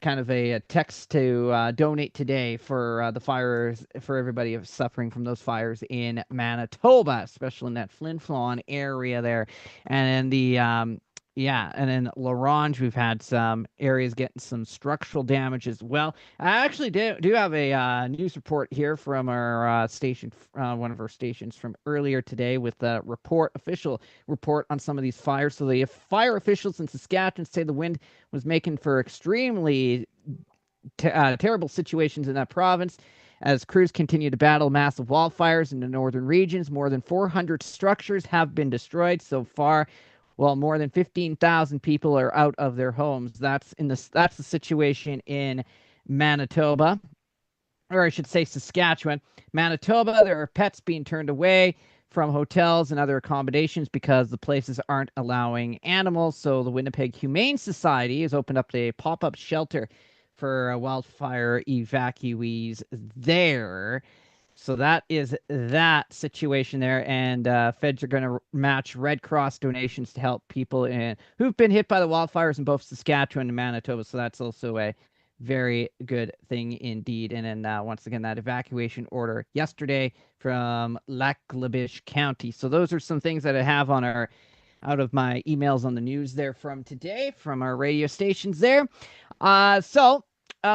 kind of a text to donate today for the fires, for everybody suffering from those fires in Manitoba, especially in that Flin Flon area there. And then and in Larange, we've had some areas getting some structural damage as well. I actually do have a news report here from our station, one of our stations from earlier today with a official report on some of these fires. So the fire officials in Saskatchewan say the wind was making for extremely terrible situations in that province. As crews continue to battle massive wildfires in the northern regions, more than 400 structures have been destroyed so far. Well, more than 15,000 people are out of their homes. That's the situation in Manitoba, or I should say Saskatchewan. Manitoba, there are pets being turned away from hotels and other accommodations because the places aren't allowing animals. So the Winnipeg Humane Society has opened up a pop-up shelter for wildfire evacuees there. So that is that situation there, and feds are going to match Red Cross donations to help people who've been hit by the wildfires in both Saskatchewan and Manitoba. So that's also a very good thing indeed. And then once again, that evacuation order yesterday from Lac-La-Biche County. So those are some things that I have on out of my emails on the news there from today from our radio stations there.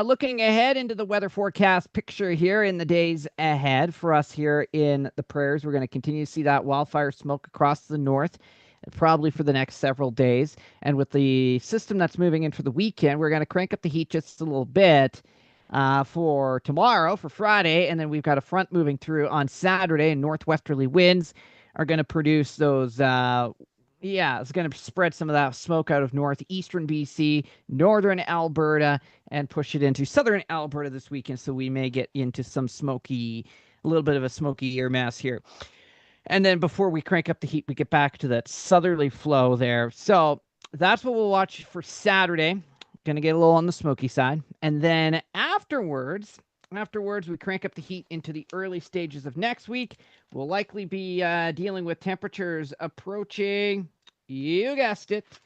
Looking ahead into the weather forecast picture here in the days ahead for us here in the prairies, we're going to continue to see that wildfire smoke across the north, probably for the next several days. And with the system that's moving in for the weekend, we're going to crank up the heat just a little bit for tomorrow, for Friday. And then we've got a front moving through on Saturday, and northwesterly winds are going to produce those it's going to spread some of that smoke out of northeastern BC, northern Alberta, and push it into southern Alberta this weekend. So we may get into a little bit of a smoky air mass here. And then before we crank up the heat, we get back to that southerly flow there. So that's what we'll watch for Saturday. Going to get a little on the smoky side. And then afterwards, we crank up the heat into the early stages of next week. We'll likely be dealing with temperatures approaching, you guessed it,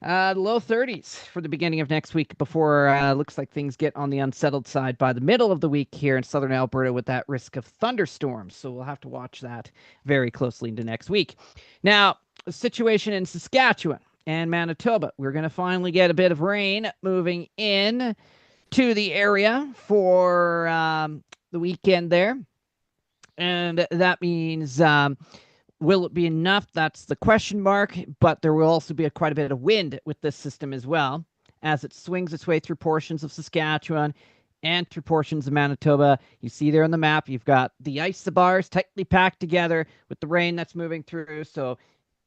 Low 30s for the beginning of next week before looks like things get on the unsettled side by the middle of the week here in southern Alberta with that risk of thunderstorms. So we'll have to watch that very closely into next week. Now, the situation in Saskatchewan and Manitoba. We're going to finally get a bit of rain moving in to the area for the weekend there. And that means will it be enough? That's the question mark. But there will also be quite a bit of wind with this system as well as it swings its way through portions of Saskatchewan and through portions of Manitoba. You see there on the map, you've got the isobars tightly packed together with the rain that's moving through. So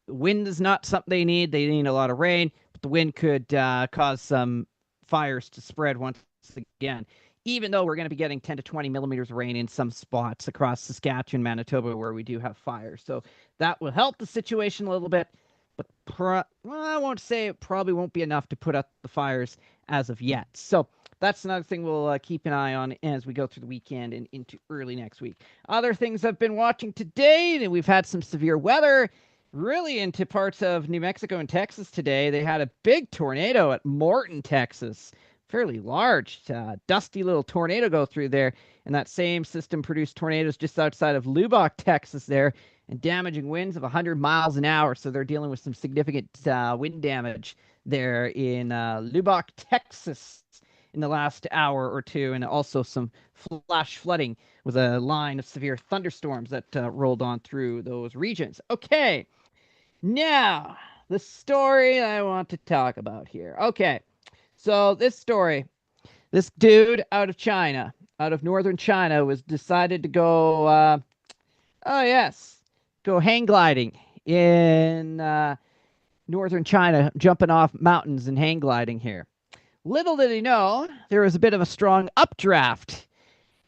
wind is not something they need. They need a lot of rain, but the wind could cause some fires to spread once again. Even though we're going to be getting 10 to 20 millimeters of rain in some spots across Saskatchewan, Manitoba, where we do have fires. So that will help the situation a little bit, but I won't say it probably won't be enough to put out the fires as of yet. So that's another thing we'll keep an eye on as we go through the weekend and into early next week. Other things I've been watching today, we've had some severe weather really into parts of New Mexico and Texas today. They had a big tornado at Morton, Texas. Fairly large, dusty little tornado go through there. And that same system produced tornadoes just outside of Lubbock, Texas there, and damaging winds of 100 miles an hour. So they're dealing with some significant wind damage there in Lubbock, Texas in the last hour or two, and also some flash flooding with a line of severe thunderstorms that rolled on through those regions. Okay, now the story I want to talk about here. Okay, so this story, this dude out of China, out of northern China, was decided to go, go hang gliding in northern China, jumping off mountains and hang gliding here. Little did he know, there was a bit of a strong updraft,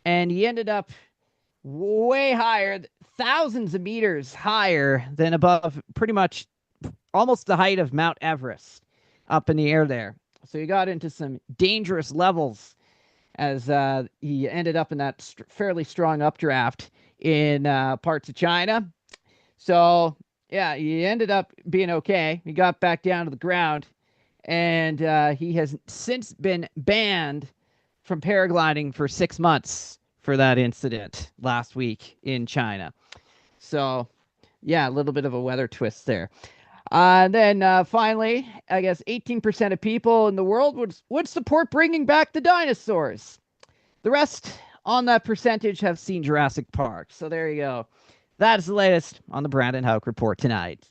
and he ended up way higher, thousands of meters higher than above pretty much almost the height of Mount Everest up in the air there. So he got into some dangerous levels as he ended up in that fairly strong updraft in parts of China. So, yeah, he ended up being okay. He got back down to the ground, and he has since been banned from paragliding for 6 months for that incident last week in China. So, yeah, a little bit of a weather twist there. And then finally, I guess 18% of people in the world would support bringing back the dinosaurs. The rest on that percentage have seen Jurassic Park. So there you go. That's the latest on the Brandon Houck Report tonight.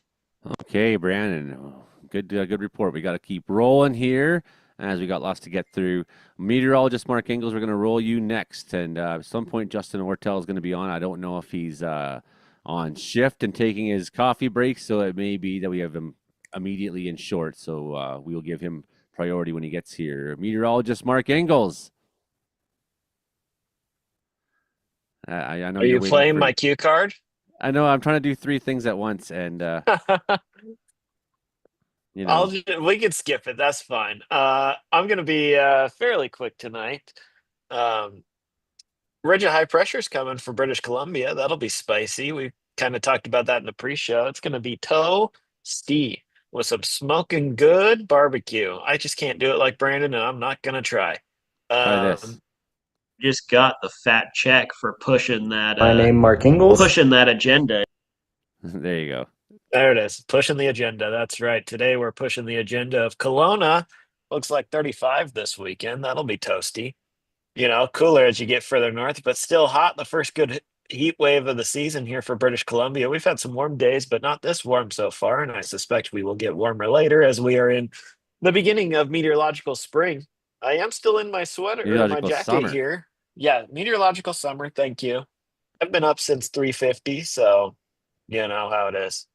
Okay, Brandon, good report. We got to keep rolling here as we got lots to get through. Meteorologist Mark Ingles, we're going to roll you next. And at some point, Justin Ortel is going to be on. I don't know if he's on shift and taking his coffee break, so it may be that we have him immediately in short. So we'll give him priority when he gets here. Meteorologist Mark Ingles. I know Are you playing my cue card? I know I'm trying to do 3 things at once, and you know, we can skip it. That's fine. I'm going to be fairly quick tonight. Ridge of high pressure is coming for British Columbia. That'll be spicy. We kind of talked about that in the pre-show. It's going to be toasty with some smoking good barbecue. I just can't do it like Brandon, and I'm not going to try. try this. Just got the fat check for pushing that. My name, Mark Ingles. Pushing that agenda. There you go. There it is. Pushing the agenda. That's right. Today we're pushing the agenda of Kelowna. Looks like 35 this weekend. That'll be toasty. You know, cooler as you get further north, but still hot. The first good heat wave of the season here for British Columbia. We've had some warm days, but not this warm so far. And I suspect we will get warmer later as we are in the beginning of meteorological spring. I am still in my sweater or my jacket summer. here. Yeah, meteorological summer. Thank you. I've been up since 3:50, so you know how it is.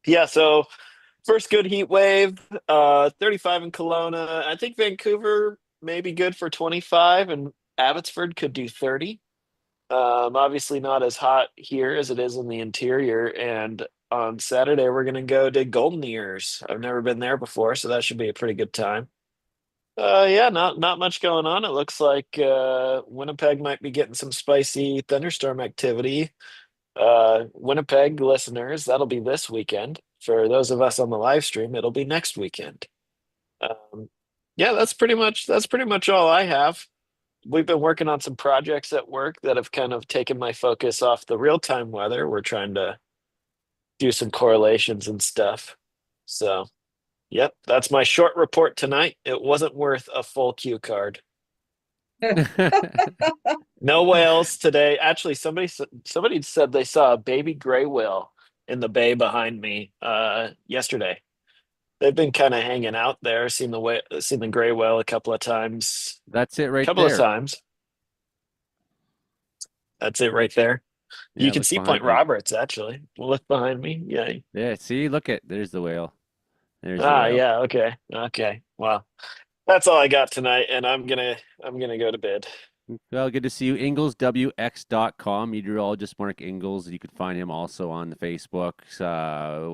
Yeah, so first good heat wave, 35 in Kelowna. I think Vancouver may be good for 25, and Abbotsford could do 30. Obviously not as hot here as it is in the interior. And on Saturday, we're going to go to Golden Ears. I've never been there before, so that should be a pretty good time. Yeah, not much going on. It looks like Winnipeg might be getting some spicy thunderstorm activity. Winnipeg listeners, that'll be this weekend. For those of us on the live stream, it'll be next weekend. Yeah, that's pretty much all I have. We've been working on some projects at work that have kind of taken my focus off the real-time weather. We're trying to do some correlations and stuff. So, yep, that's my short report tonight. It wasn't worth a full cue card. No whales today. Actually, somebody said they saw a baby gray whale in the bay behind me yesterday. They've been kind of hanging out there. Seen the gray whale a couple of times. That's it right Couple of there. times. That's it right there. Yeah, You can look see behind Point you. Roberts actually. Look behind me. Yeah. Yeah, see, there's the whale. There's the whale. Yeah, okay. Well, that's all I got tonight, and I'm gonna go to bed. Well, good to see you. InglesWX.com, meteorologist Mark Ingles. You can find him also on the Facebooks.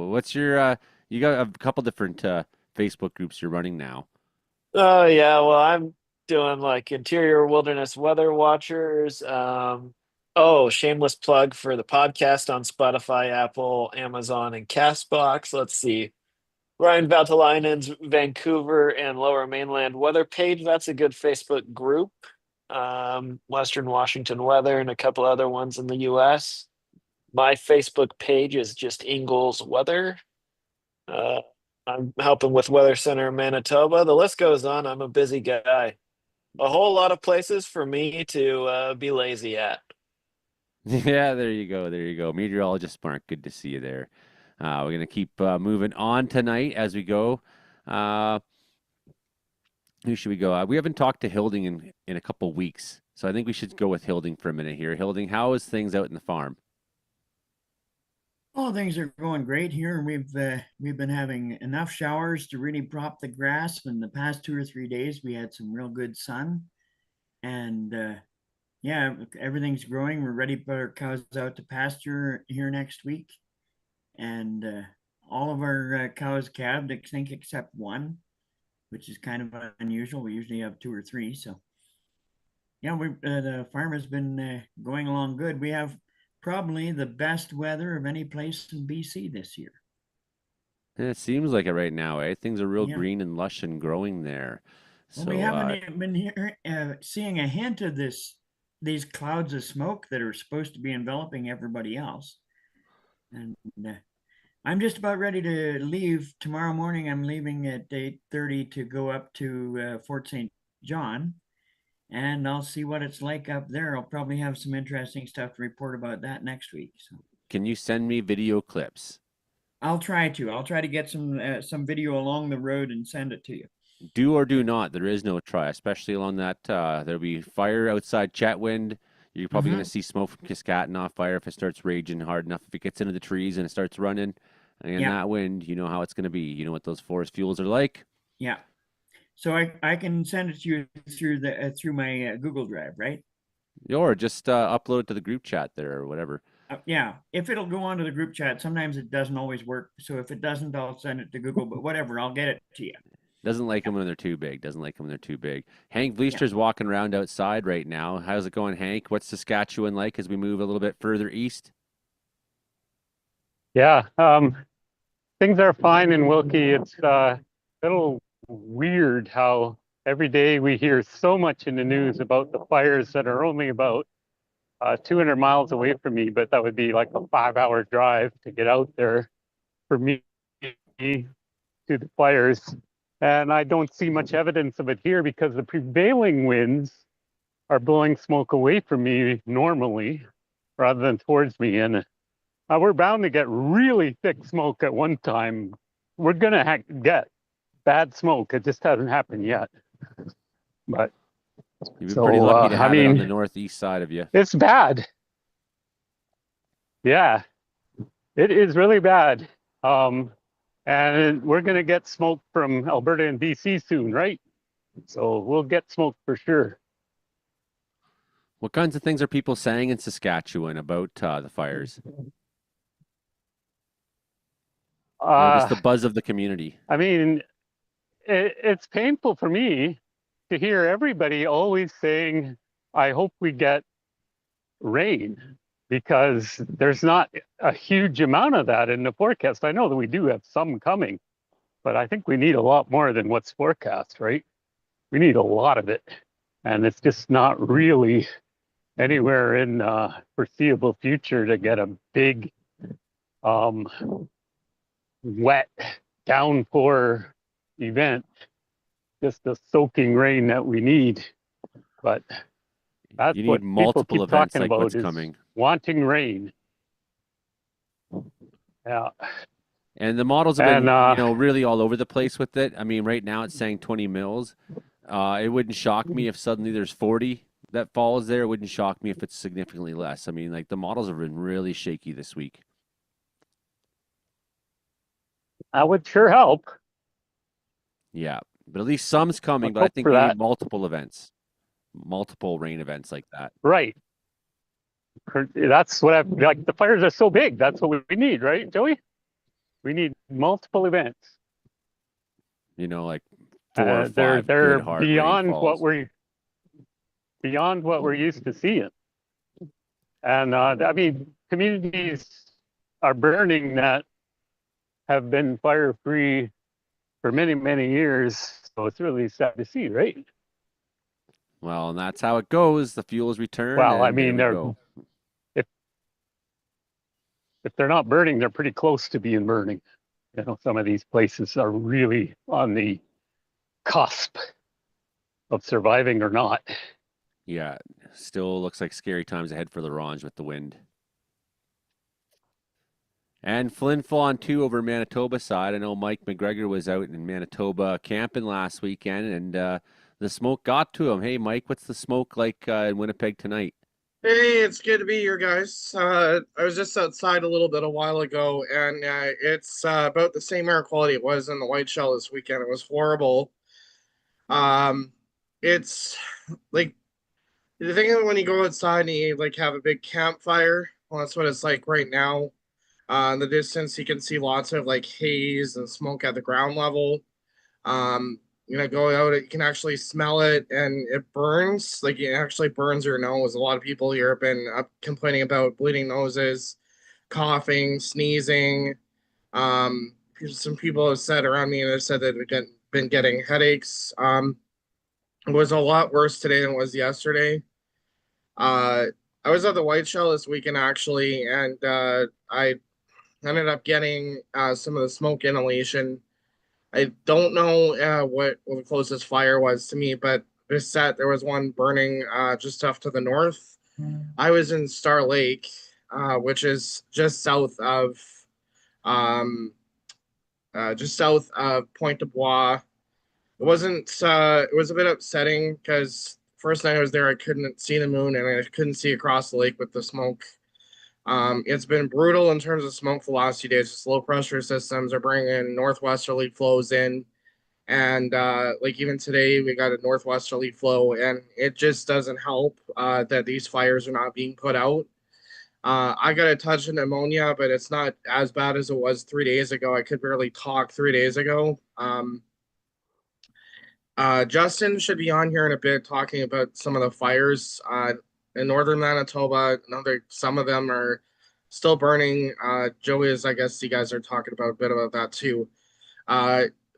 What's your you got a couple different Facebook groups you're running now. Oh yeah, well I'm doing like interior wilderness weather watchers. Oh, shameless plug for the podcast on Spotify, Apple, Amazon, and Castbox. Let's see. Ryan Valtalainen's Vancouver and Lower Mainland weather page. That's a good Facebook group. Western Washington weather and a couple other ones in the US. My Facebook page is just Ingles Weather. Uh, I'm helping with Weather Center in Manitoba. The list goes on. I'm a busy guy. A whole lot of places for me to be lazy at. Yeah, there you go. There you go. Meteorologist Mark, good to see you there. We're going to keep moving on tonight as we go. Who should we go? We haven't talked to Hilding in a couple weeks, so I think we should go with Hilding for a minute here. Hilding, how is things out in the farm? Oh, things are going great here. We've been having enough showers to really prop the grass. In the past 2 or 3 days, we had some real good sun, and yeah, everything's growing. We're ready to put our cows out to pasture here next week, and all of our cows calved, I think, except one, which is kind of unusual. We usually have 2 or 3. So yeah, the farm has been going along good. We have probably the best weather of any place in BC this year. It seems like it right now, eh? Things are real Yeah. green and lush and growing there. Well, So we haven't been seeing a hint of these clouds of smoke that are supposed to be enveloping everybody else. And I'm just about ready to leave tomorrow morning. I'm leaving at 8:30 to go up to Fort St. John, and I'll see what it's like up there. I'll probably have some interesting stuff to report about that next week. So can you send me video clips? I'll try to get some video along the road and send it to you. Do or do not. There is no try, especially along that. There'll be fire outside Chatwind. You're probably going to see smoke from Kiskatinaw fire if it starts raging hard enough. If it gets into the trees and it starts running, and that wind, you know how it's going to be. You know what those forest fuels are like. Yeah. So I can send it to you through my Google Drive, right? Or just upload it to the group chat there or whatever. Yeah, if it'll go onto the group chat, sometimes it doesn't always work. So if it doesn't, I'll send it to Google. But whatever, I'll get it to you. Doesn't like them when they're too big. Doesn't like them when they're too big. Hank Vleister's walking around outside right now. How's it going, Hank? What's Saskatchewan like as we move a little bit further east? Yeah, things are fine in Wilkie. It's a little weird how every day we hear so much in the news about the fires that are only about 200 miles away from me, but that would be like a 5-hour drive to get out there for me to the fires. And I don't see much evidence of it here because the prevailing winds are blowing smoke away from me normally rather than towards me. And we're bound to get really thick smoke at one time. We're going to get bad smoke. It just hasn't happened yet. But you've been pretty lucky to have it on the northeast side of you. It's bad. Yeah, it is really bad. And we're going to get smoke from Alberta and BC soon, right? So we'll get smoke for sure. What kinds of things are people saying in Saskatchewan about the fires? Just the buzz of the community. I mean, it's painful for me to hear everybody always saying, I hope we get rain. because there's not a huge amount of that in the forecast. I know that we do have some coming, but I think we need a lot more than what's forecast, right? We need a lot of it. And it's just not really anywhere in foreseeable future to get a big wet downpour event, just the soaking rain that we need. But that's You what need people multiple keep events talking like about what's is coming. wanting rain. Yeah. And the models have been, And really all over the place with it. I mean, right now it's saying 20 mils. It wouldn't shock me if suddenly there's 40 that falls there. It wouldn't shock me if it's significantly less. I mean, like the models have been really shaky this week. that would sure help. Yeah, but at least some's coming. Let's But I hope think for we need that. multiple events, multiple rain events like that. Right. That's what I like. The fires are so big. That's what we need, right, Joey? We need multiple events. Like 4 or 5 They're good hard beyond rainfalls. what we're used to seeing. And I mean, communities are burning that have been fire free for many, many years. So it's really sad to see, right? Well, and that's how it goes. The fuels return, Well, I and there mean, we go. if they're not burning, they're pretty close to being burning. Some of these places are really on the cusp of surviving or not. Yeah, still looks like scary times ahead for LaRange with the wind. And Flynn Fawn too over Manitoba side. I know Mike McGregor was out in Manitoba camping last weekend, and the smoke got to him. Hey, Mike, what's the smoke like in Winnipeg tonight? Hey, it's good to be here, guys. I was just outside a little bit a while ago, and it's about the same air quality it was in the White Shell this weekend. It was horrible. It's like the thing is when you go outside and you like have a big campfire. Well, that's what it's like right now. In the distance, you can see lots of like haze and smoke at the ground level. Going out, you can actually smell it and it burns. Like it actually burns your nose. A lot of people here have been complaining about bleeding noses, coughing, sneezing. Um, some people have said around me, they've said that they've been getting headaches. It was a lot worse today than it was yesterday. Uh, I was at the White Shell this weekend actually, and I ended up getting some of the smoke inhalation. I don't know what the closest fire was to me, but this set there was one burning just off to the north. I was in Star Lake, which is um, just south of Pointe du Bois. It wasn't. It was a bit upsetting because first night I was there, I couldn't see the moon and I couldn't see across the lake with the smoke. It's been brutal in terms of smoke the last few days. Just low pressure systems are bringing northwesterly flows in, and like even today we got a northwesterly flow, and it just doesn't help that these fires are not being put out. I got a touch of pneumonia, but it's not as bad as it was 3 days ago. I could barely talk 3 days ago. Justin should be on here in a bit talking about some of the fires in northern Manitoba. Some of them are still burning. Joey is, I guess you guys are talking about a bit about that too.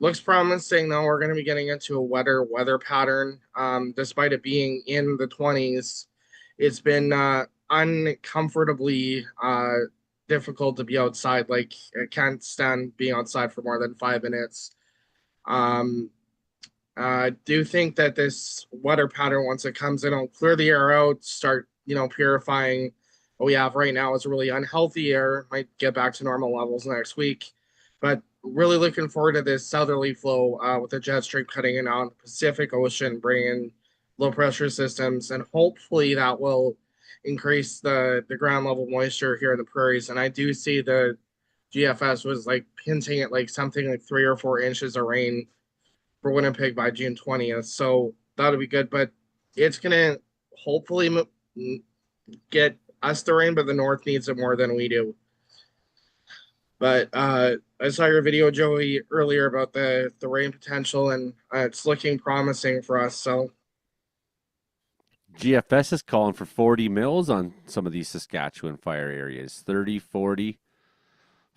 Looks promising though. We're going to be getting into a wetter weather pattern. Despite it being in the 20s, it's been uncomfortably difficult to be outside. Like I can't stand being outside for more than 5 minutes. I do think that this weather pattern, once it comes in, will clear the air out, start, purifying. What we have right now is a really unhealthy air. Might get back to normal levels next week. But really looking forward to this southerly flow with the jet stream cutting in on the Pacific Ocean, bringing low pressure systems. And hopefully that will increase the ground level moisture here in the prairies. And I do see the GFS was like hinting at like something like 3 or 4 inches of rain for Winnipeg by June 20th. So that'll be good. But it's going to hopefully get us the rain, but the North needs it more than we do. But I saw your video, Joey, earlier about the rain potential, and it's looking promising for us. So GFS is calling for 40 mils on some of these Saskatchewan fire areas. 30, 40,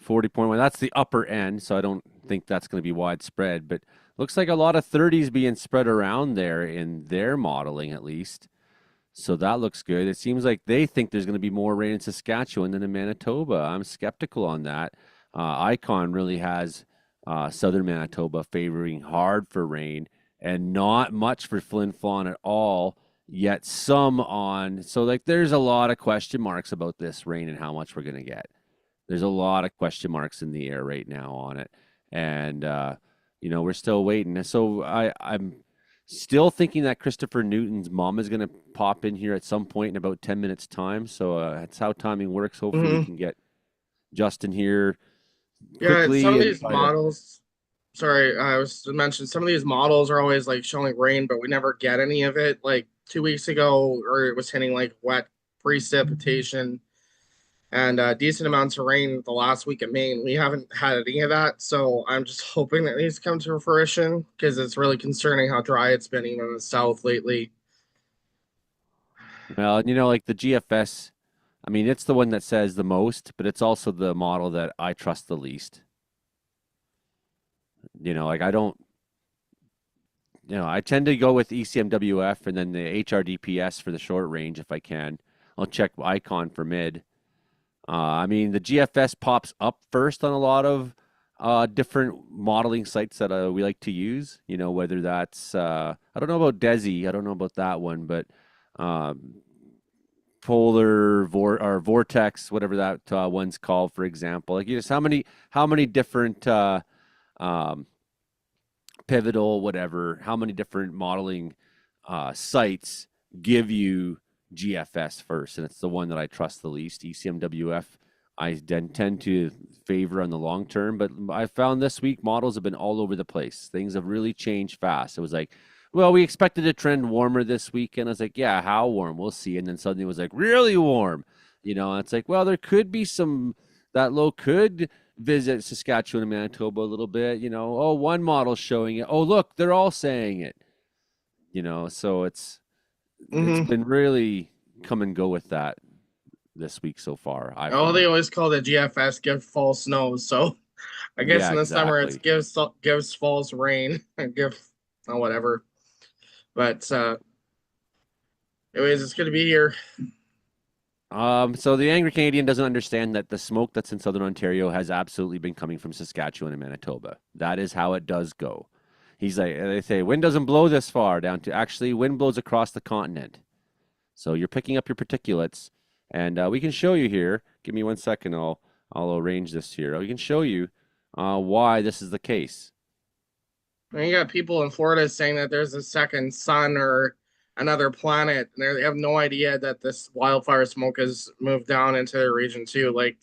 40.1. That's the upper end, so I don't think that's going to be widespread. But looks like a lot of 30s being spread around there in their modeling, at least. So that looks good. It seems like they think there's going to be more rain in Saskatchewan than in Manitoba. I'm skeptical on that. Icon really has southern Manitoba favoring hard for rain and not much for Flin Flon at all, yet some on. So, like, there's a lot of question marks about this rain and how much we're going to get. There's a lot of question marks in the air right now on it. And, we're still waiting. So I'm still thinking that Christopher Newton's mom is going to pop in here at some point in about 10 minutes time. So that's how timing works. Hopefully we can get Justin here quickly. Yeah, some of and these models. Sorry, I was to mention some of these models are always like showing rain, but we never get any of it. Like 2 weeks ago, or it was hitting like wet precipitation and decent amounts of rain the last week of May. We haven't had any of that, so I'm just hoping that these come to fruition because it's really concerning how dry it's been even in the south lately. Well, like the GFS, I mean, it's the one that says the most, but it's also the model that I trust the least. Like I don't, I tend to go with ECMWF and then the HRDPS for the short range if I can. I'll check Icon for mid. I mean, the GFS pops up first on a lot of different modeling sites that we like to use. Whether that's, I don't know about DESI, I don't know about that one, but Polar or Vortex, whatever that one's called, for example. Like, just how many different pivotal, whatever, how many different modeling sites give you GFS first, and it's the one that I trust the least. ECMWF, I tend to favor on the long term, but I found this week models have been all over the place. Things have really changed fast. It was like, well, we expected a trend warmer this weekend. I was like, yeah, how warm? We'll see. And then suddenly it was like, really warm. And it's like, well, there could be that low could visit Saskatchewan and Manitoba a little bit. Oh, one model's showing it. Oh, look, they're all saying it. So it's been really come and go with that this week so far. They always call the GFS give false snow. So I guess in the summer it gives false rain and whatever. But anyways, it's good to be here. So the angry Canadian doesn't understand that the smoke that's in southern Ontario has absolutely been coming from Saskatchewan and Manitoba. That is how it does go. He's like, they say, wind doesn't blow this far down to, actually, wind blows across the continent. So you're picking up your particulates, and we can show you here. Give me 1 second. I'll arrange this here. We can show you why this is the case. And you got people in Florida saying that there's a second sun or another planet, and they have no idea that this wildfire smoke has moved down into their region too. Like,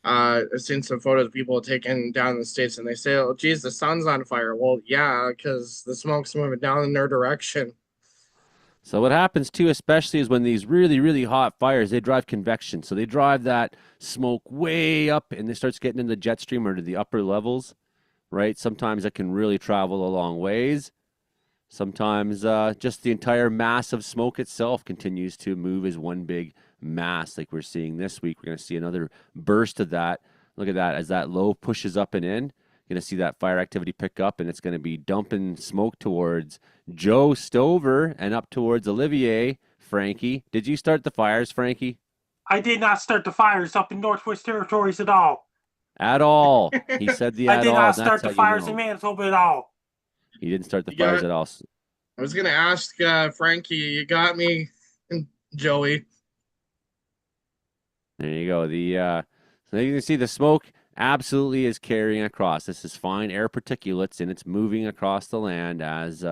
I've seen some photos of people taken down in the States, and they say, oh, geez, the sun's on fire. Well, yeah, because the smoke's moving down in their direction. So what happens too, especially, is when these really, really hot fires, they drive convection. So they drive that smoke way up, and it starts getting in the jet stream or to the upper levels, right? Sometimes it can really travel a long ways. Sometimes just the entire mass of smoke itself continues to move as one big mass, like we're seeing this week. We're going to see another burst of that. Look at that. As that low pushes up and in, you're going to see that fire activity pick up, and it's going to be dumping smoke towards Joe Stover and up towards Olivier. Frankie, did you start the fires, Frankie? I did not start the fires up in Northwest Territories at all. At all. He said the at all. I did not start the fires in Manitoba at all. He didn't start the fires at all. I was going to ask Frankie, you got me, Joey. There you go. So you can see the smoke absolutely is carrying across. This is fine air particulates, and it's moving across the land as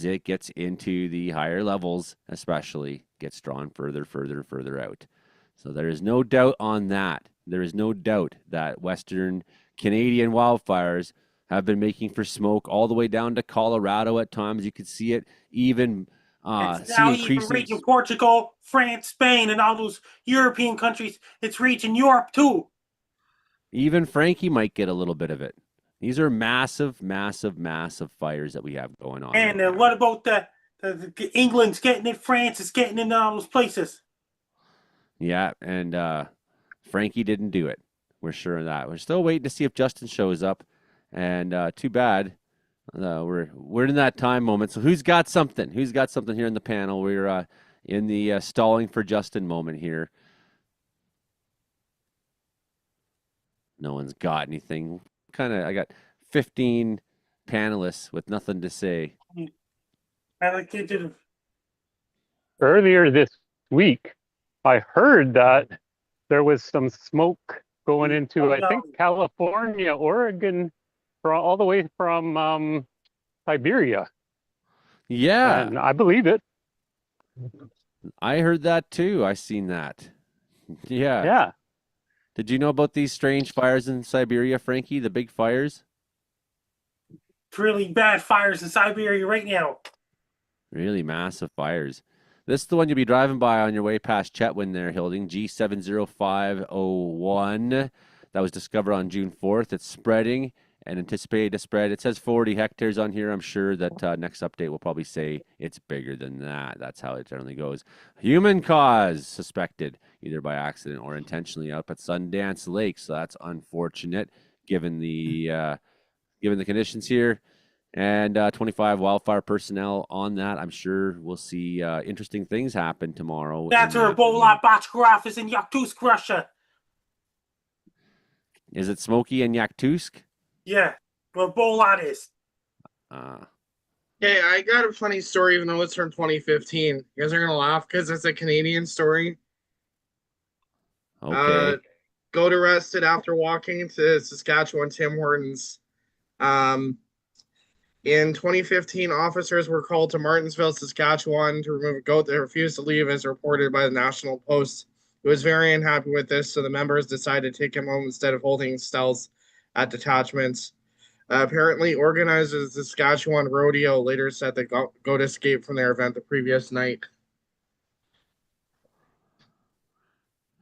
it gets into the higher levels, especially gets drawn further out. So there is no doubt on that. There is no doubt that Western Canadian wildfires have been making for smoke all the way down to Colorado at times. You could see it even it's now even reaching Portugal, France, Spain, and all those European countries. It's reaching Europe too. Even Frankie might get a little bit of it. These are massive, massive, massive fires that we have going on. And what about the England's getting it. France is getting in all those places. Yeah, and Frankie didn't do it. We're sure of that. We're still waiting to see if Justin shows up, and too bad. We're in that time moment. So who's got something? Who's got something here in the panel? We're in the stalling for Justin moment here. No one's got anything. I got 15 panelists with nothing to say. I like it. Earlier this week, I heard that there was some smoke going into, I think, California, Oregon, all the way from Siberia. Yeah. And I believe it. I heard that too. I seen that. Yeah. Yeah. Did you know about these strange fires in Siberia, Frankie? The big fires? It's really bad fires in Siberia right now. Really massive fires. This is the one you'll be driving by on your way past Chetwynd there, Hilding. G70501. That was discovered on June 4th. It's spreading and anticipated to spread. It says 40 hectares on here. I'm sure that next update will probably say it's bigger than that. That's how it generally goes. Human cause suspected, either by accident or intentionally, up at Sundance Lake. So that's unfortunate, given the conditions here. And 25 wildfire personnel on that. I'm sure we'll see interesting things happen tomorrow. That's where Ebola Bachkarov is in Yakutsk, Russia. Is it Smoky and Yakutsk? Yeah, where Ebola is. Hey, I got a funny story, even though it's from 2015. You guys are going to laugh because it's a Canadian story. Okay. Goat arrested after walking to Saskatchewan Tim Hortons. In 2015, officers were called to Martinsville, Saskatchewan to remove a goat that refused to leave, as reported by the National Post. He was very unhappy with this, so the members decided to take him home instead of holding stalls at detachments. Apparently, organizers of the Saskatchewan Rodeo later said the goat escaped from their event the previous night.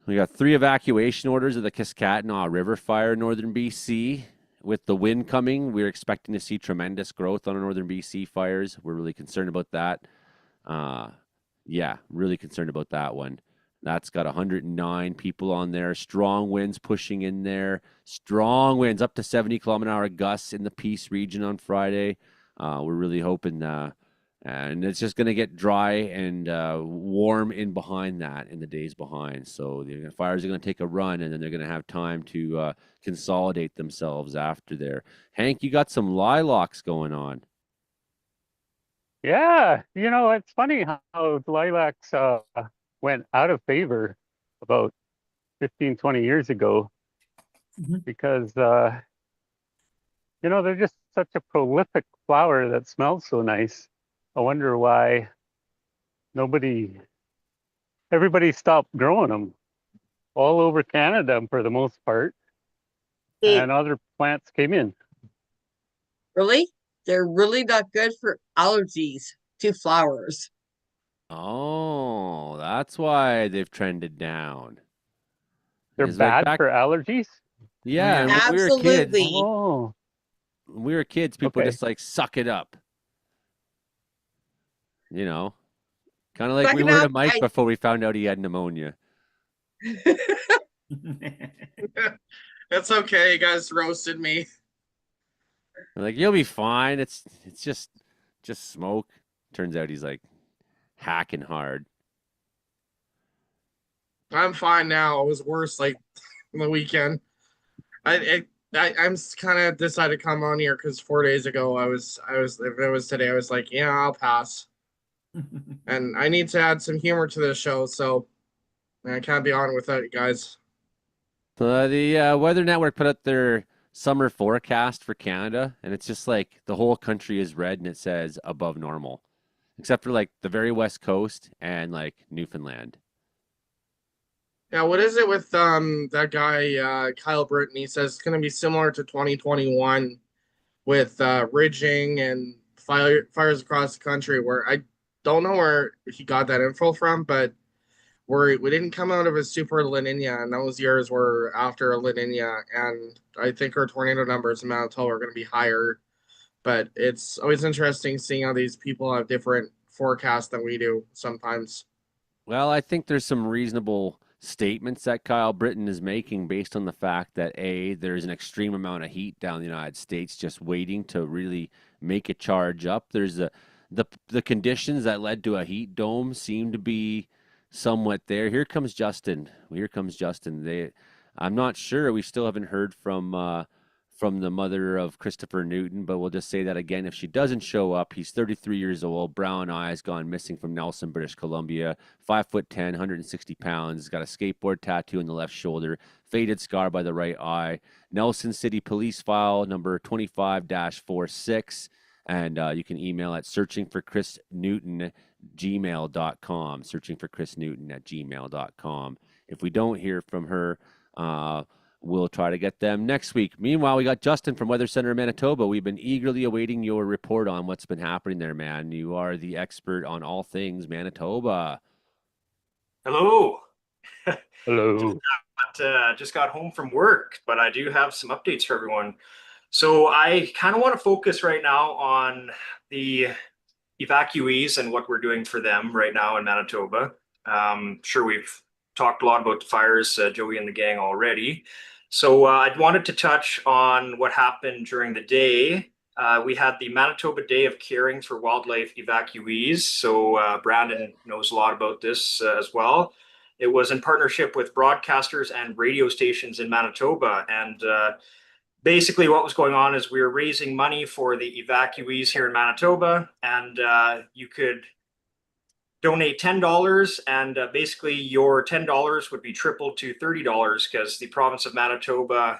We got 3 evacuation orders of the Kiskatinaw River fire in northern BC. With the wind coming, we're expecting to see tremendous growth on northern BC fires. We're really concerned about that. Yeah, really concerned about that one. That's got 109 people on there. Strong winds pushing in there. Strong winds up to 70-kilometer-hour gusts in the Peace region on Friday. We're really hoping, and it's just going to get dry and warm in behind that in the days behind. So the fires are going to take a run, and then they're going to have time to consolidate themselves after there. Hank, you got some lilacs going on. Yeah, it's funny how lilacs went out of favor about 15, 20 years ago because, they're just such a prolific flower that smells so nice. I wonder why everybody stopped growing them all over Canada for the most part, and other plants came in. Really? They're really not good for allergies to flowers. Oh, that's why they've trended down. They're bad for allergies? Yeah, and Absolutely. When we were kids, people just like suck it up. Kind of like we were to Mike before we found out he had pneumonia. It's okay, you guys roasted me. We're like, you'll be fine. It's just smoke. Turns out he's like hacking hard. I'm fine now. It was worse like on the weekend. I'm kind of decided to come on here because 4 days ago I was if it was today I was like, yeah, I'll pass. And I need to add some humor to this show, so I can't be on without you guys. The Weather Network put out their summer forecast for Canada, and it's just like the whole country is red, and it says above normal, except for like the very west coast and like Newfoundland. Yeah, what is it with that guy Kyle Britton? He says it's going to be similar to 2021 with ridging and fires across the country. Where I don't know where he got that info from, but we didn't come out of a super La Nina, and those years were after a La Nina, and I think our tornado numbers in Manitoba are going to be higher. But it's always interesting seeing how these people have different forecast than we do sometimes. Well, I think there's some reasonable statements that Kyle Britton is making based on the fact that there's an extreme amount of heat down in the United States just waiting to really make a charge up. There's the conditions that led to a heat dome seem to be somewhat there. Here comes Justin. I'm not sure. We still haven't heard from the mother of Christopher Newton, but we'll just say that again. If she doesn't show up, he's 33 years old, brown eyes, gone missing from Nelson, British Columbia, 5'10", 160 pounds, got a skateboard tattoo on the left shoulder, faded scar by the right eye. Nelson City Police file number 25-46, and you can email at searchingforchrisnewton@gmail.com, searchingforchrisnewton@gmail.com. If we don't hear from her, we'll try to get them next week. Meanwhile, we got Justin from Weather Center, Manitoba. We've been eagerly awaiting your report on what's been happening there, man. You are the expert on all things Manitoba. Hello. Hello. Just got home from work, but I do have some updates for everyone. So I kind of want to focus right now on the evacuees and what we're doing for them right now in Manitoba. Sure, we've talked a lot about the fires, Joey and the gang already. So I wanted to touch on what happened during the day. We had the Manitoba Day of Caring for Wildlife Evacuees. So Brandon knows a lot about this as well. It was in partnership with broadcasters and radio stations in Manitoba. And basically what was going on is we were raising money for the evacuees here in Manitoba. And you could donate $10, and basically your $10 would be tripled to $30 because the province of Manitoba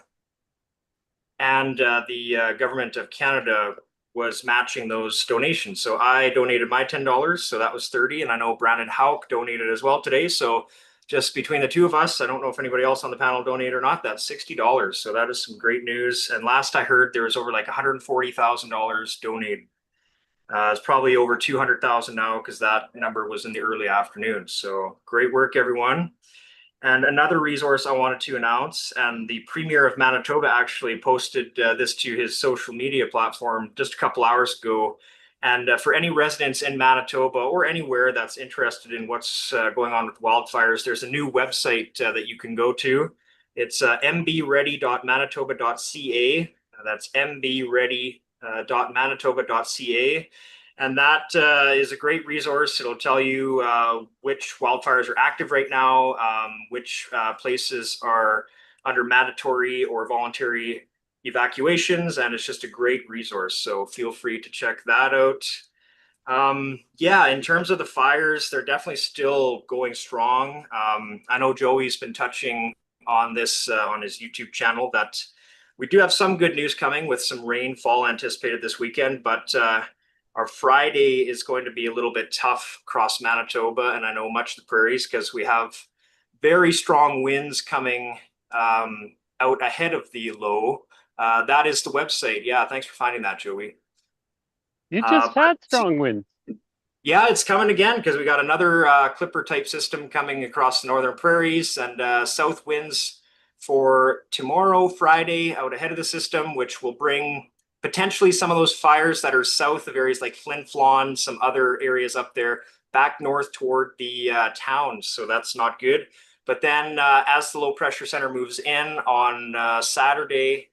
and the government of Canada was matching those donations. So I donated my $10, so that was $30, and I know Brandon Hauk donated as well today. So just between the two of us, I don't know if anybody else on the panel donated or not, that's $60. So that is some great news. And last I heard, there was over like $140,000 donated. It's probably over 200,000 now because that number was in the early afternoon. So great work, everyone. And another resource I wanted to announce, and the Premier of Manitoba actually posted this to his social media platform just a couple hours ago. And for any residents in Manitoba or anywhere that's interested in what's going on with wildfires, there's a new website that you can go to. It's mbready.manitoba.ca. That's mbready.manitoba.ca. And that is a great resource. It'll tell you which wildfires are active right now, which places are under mandatory or voluntary evacuations, and it's just a great resource. So feel free to check that out. Yeah, in terms of the fires, they're definitely still going strong. I know Joey's been touching on this on his YouTube channel that we do have some good news coming with some rainfall anticipated this weekend, but our Friday is going to be a little bit tough across Manitoba, and I know much of the prairies because we have very strong winds coming out ahead of the low. That is the website. Yeah, thanks for finding that, Joey. You just had strong winds. Yeah, it's coming again because we got another Clipper type system coming across the northern prairies, and south winds for tomorrow, Friday, out ahead of the system, which will bring potentially some of those fires that are south of areas like Flin Flon, some other areas up there, back north toward the towns. So that's not good. But then as the low pressure center moves in on Saturday,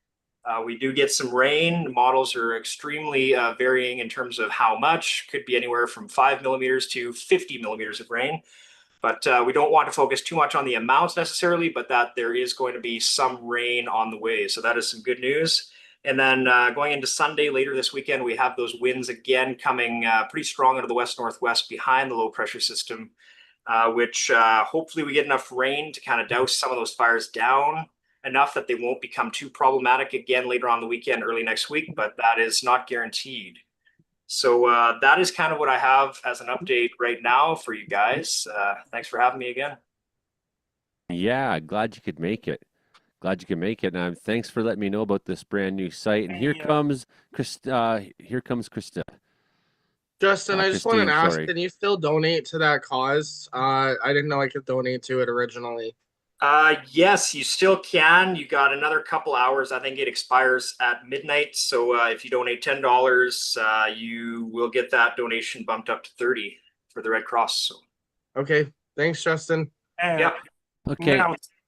we do get some rain. The models are extremely varying in terms of how much. Could be anywhere from 5 millimeters to 50 millimeters of rain. But we don't want to focus too much on the amounts necessarily, but that there is going to be some rain on the way. So that is some good news. And then going into Sunday later this weekend, we have those winds again coming pretty strong out of the west-northwest behind the low pressure system, which hopefully we get enough rain to kind of douse some of those fires down enough that they won't become too problematic again later on the weekend, early next week, but that is not guaranteed. So that is kind of what I have as an update right now for you guys. Thanks for having me again. Yeah, glad you could make it. Glad you can make it. And thanks for letting me know about this brand new site. And here comes Krista. Justin, I just wanted to ask, can you still donate to that cause? I didn't know I could donate to it originally. Yes, you still can. You got another couple hours. I think it expires at midnight. So if you donate $10, you will get that donation bumped up to 30 for the Red Cross. So. Okay, thanks, Justin. And Yeah. Okay.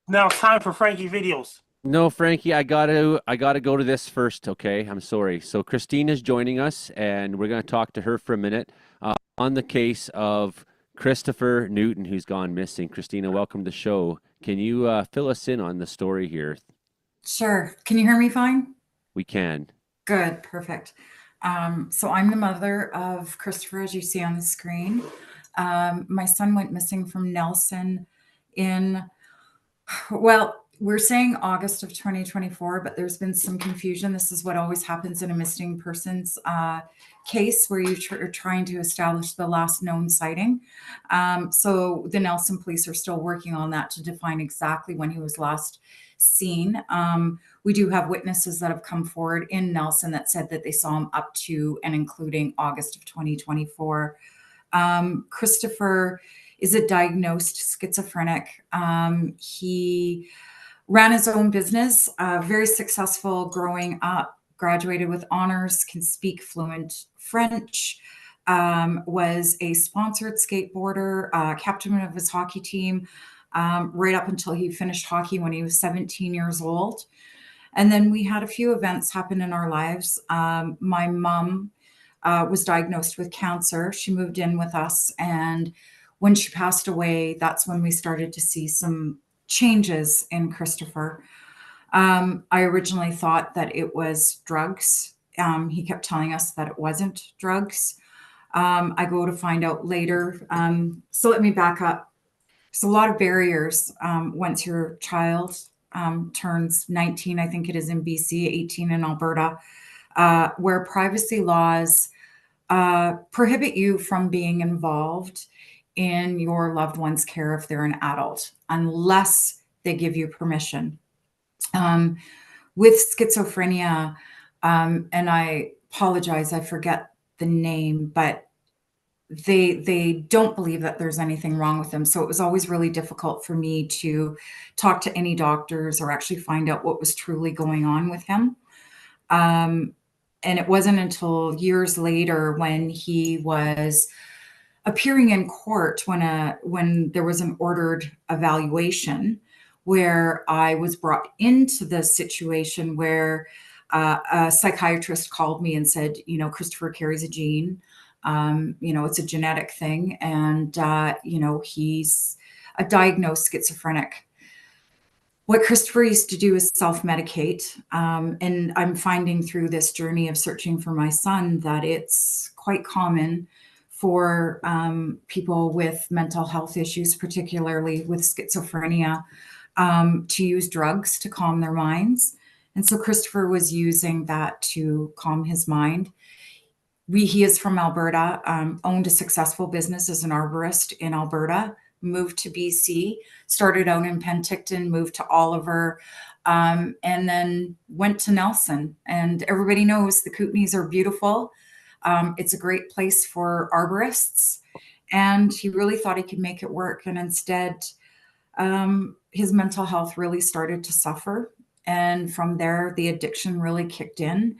Now it's time for Frankie videos. No, Frankie, I gotta go to this first. Okay, I'm sorry. So Christina's joining us, and we're gonna talk to her for a minute on the case of Christopher Newton, who's gone missing. Christina, welcome to the show. Can you fill us in on the story here? Sure. Can you hear me fine? We can. Good. Perfect. So I'm the mother of Christopher, as you see on the screen. My son went missing from Nelson in, well, we're saying August of 2024, but there's been some confusion. This is what always happens in a missing persons case where you're trying to establish the last known sighting. So the Nelson police are still working on that to define exactly when he was last seen. We do have witnesses that have come forward in Nelson that said that they saw him up to and including August of 2024. Christopher is a diagnosed schizophrenic. He ran his own business, very successful growing up, graduated with honors, can speak fluent French, was a sponsored skateboarder, captain of his hockey team, right up until he finished hockey when he was 17 years old. And then we had a few events happen in our lives. My mom was diagnosed with cancer. She moved in with us. And when she passed away, that's when we started to see some changes in Christopher. I originally thought that it was drugs. He kept telling us that it wasn't drugs. I go to find out later. So let me back up. There's a lot of barriers once your child turns 19, I think it is in BC, 18 in Alberta, where privacy laws prohibit you from being involved in your loved one's care if they're an adult, unless they give you permission. With schizophrenia, and I apologize, I forget the name, but they don't believe that there's anything wrong with them. So it was always really difficult for me to talk to any doctors or actually find out what was truly going on with him. And it wasn't until years later when he was appearing in court when there was an ordered evaluation where I was brought into the situation where a psychiatrist called me and said, Christopher carries a gene. It's a genetic thing. And, he's a diagnosed schizophrenic. What Christopher used to do is self-medicate. And I'm finding through this journey of searching for my son that it's quite common for people with mental health issues, particularly with schizophrenia, to use drugs to calm their minds. And so Christopher was using that to calm his mind. He is from Alberta, owned a successful business as an arborist in Alberta, moved to BC, started out in Penticton, moved to Oliver, and then went to Nelson. And everybody knows the Kootenays are beautiful. It's a great place for arborists. And he really thought he could make it work. And instead, his mental health really started to suffer. And from there, the addiction really kicked in.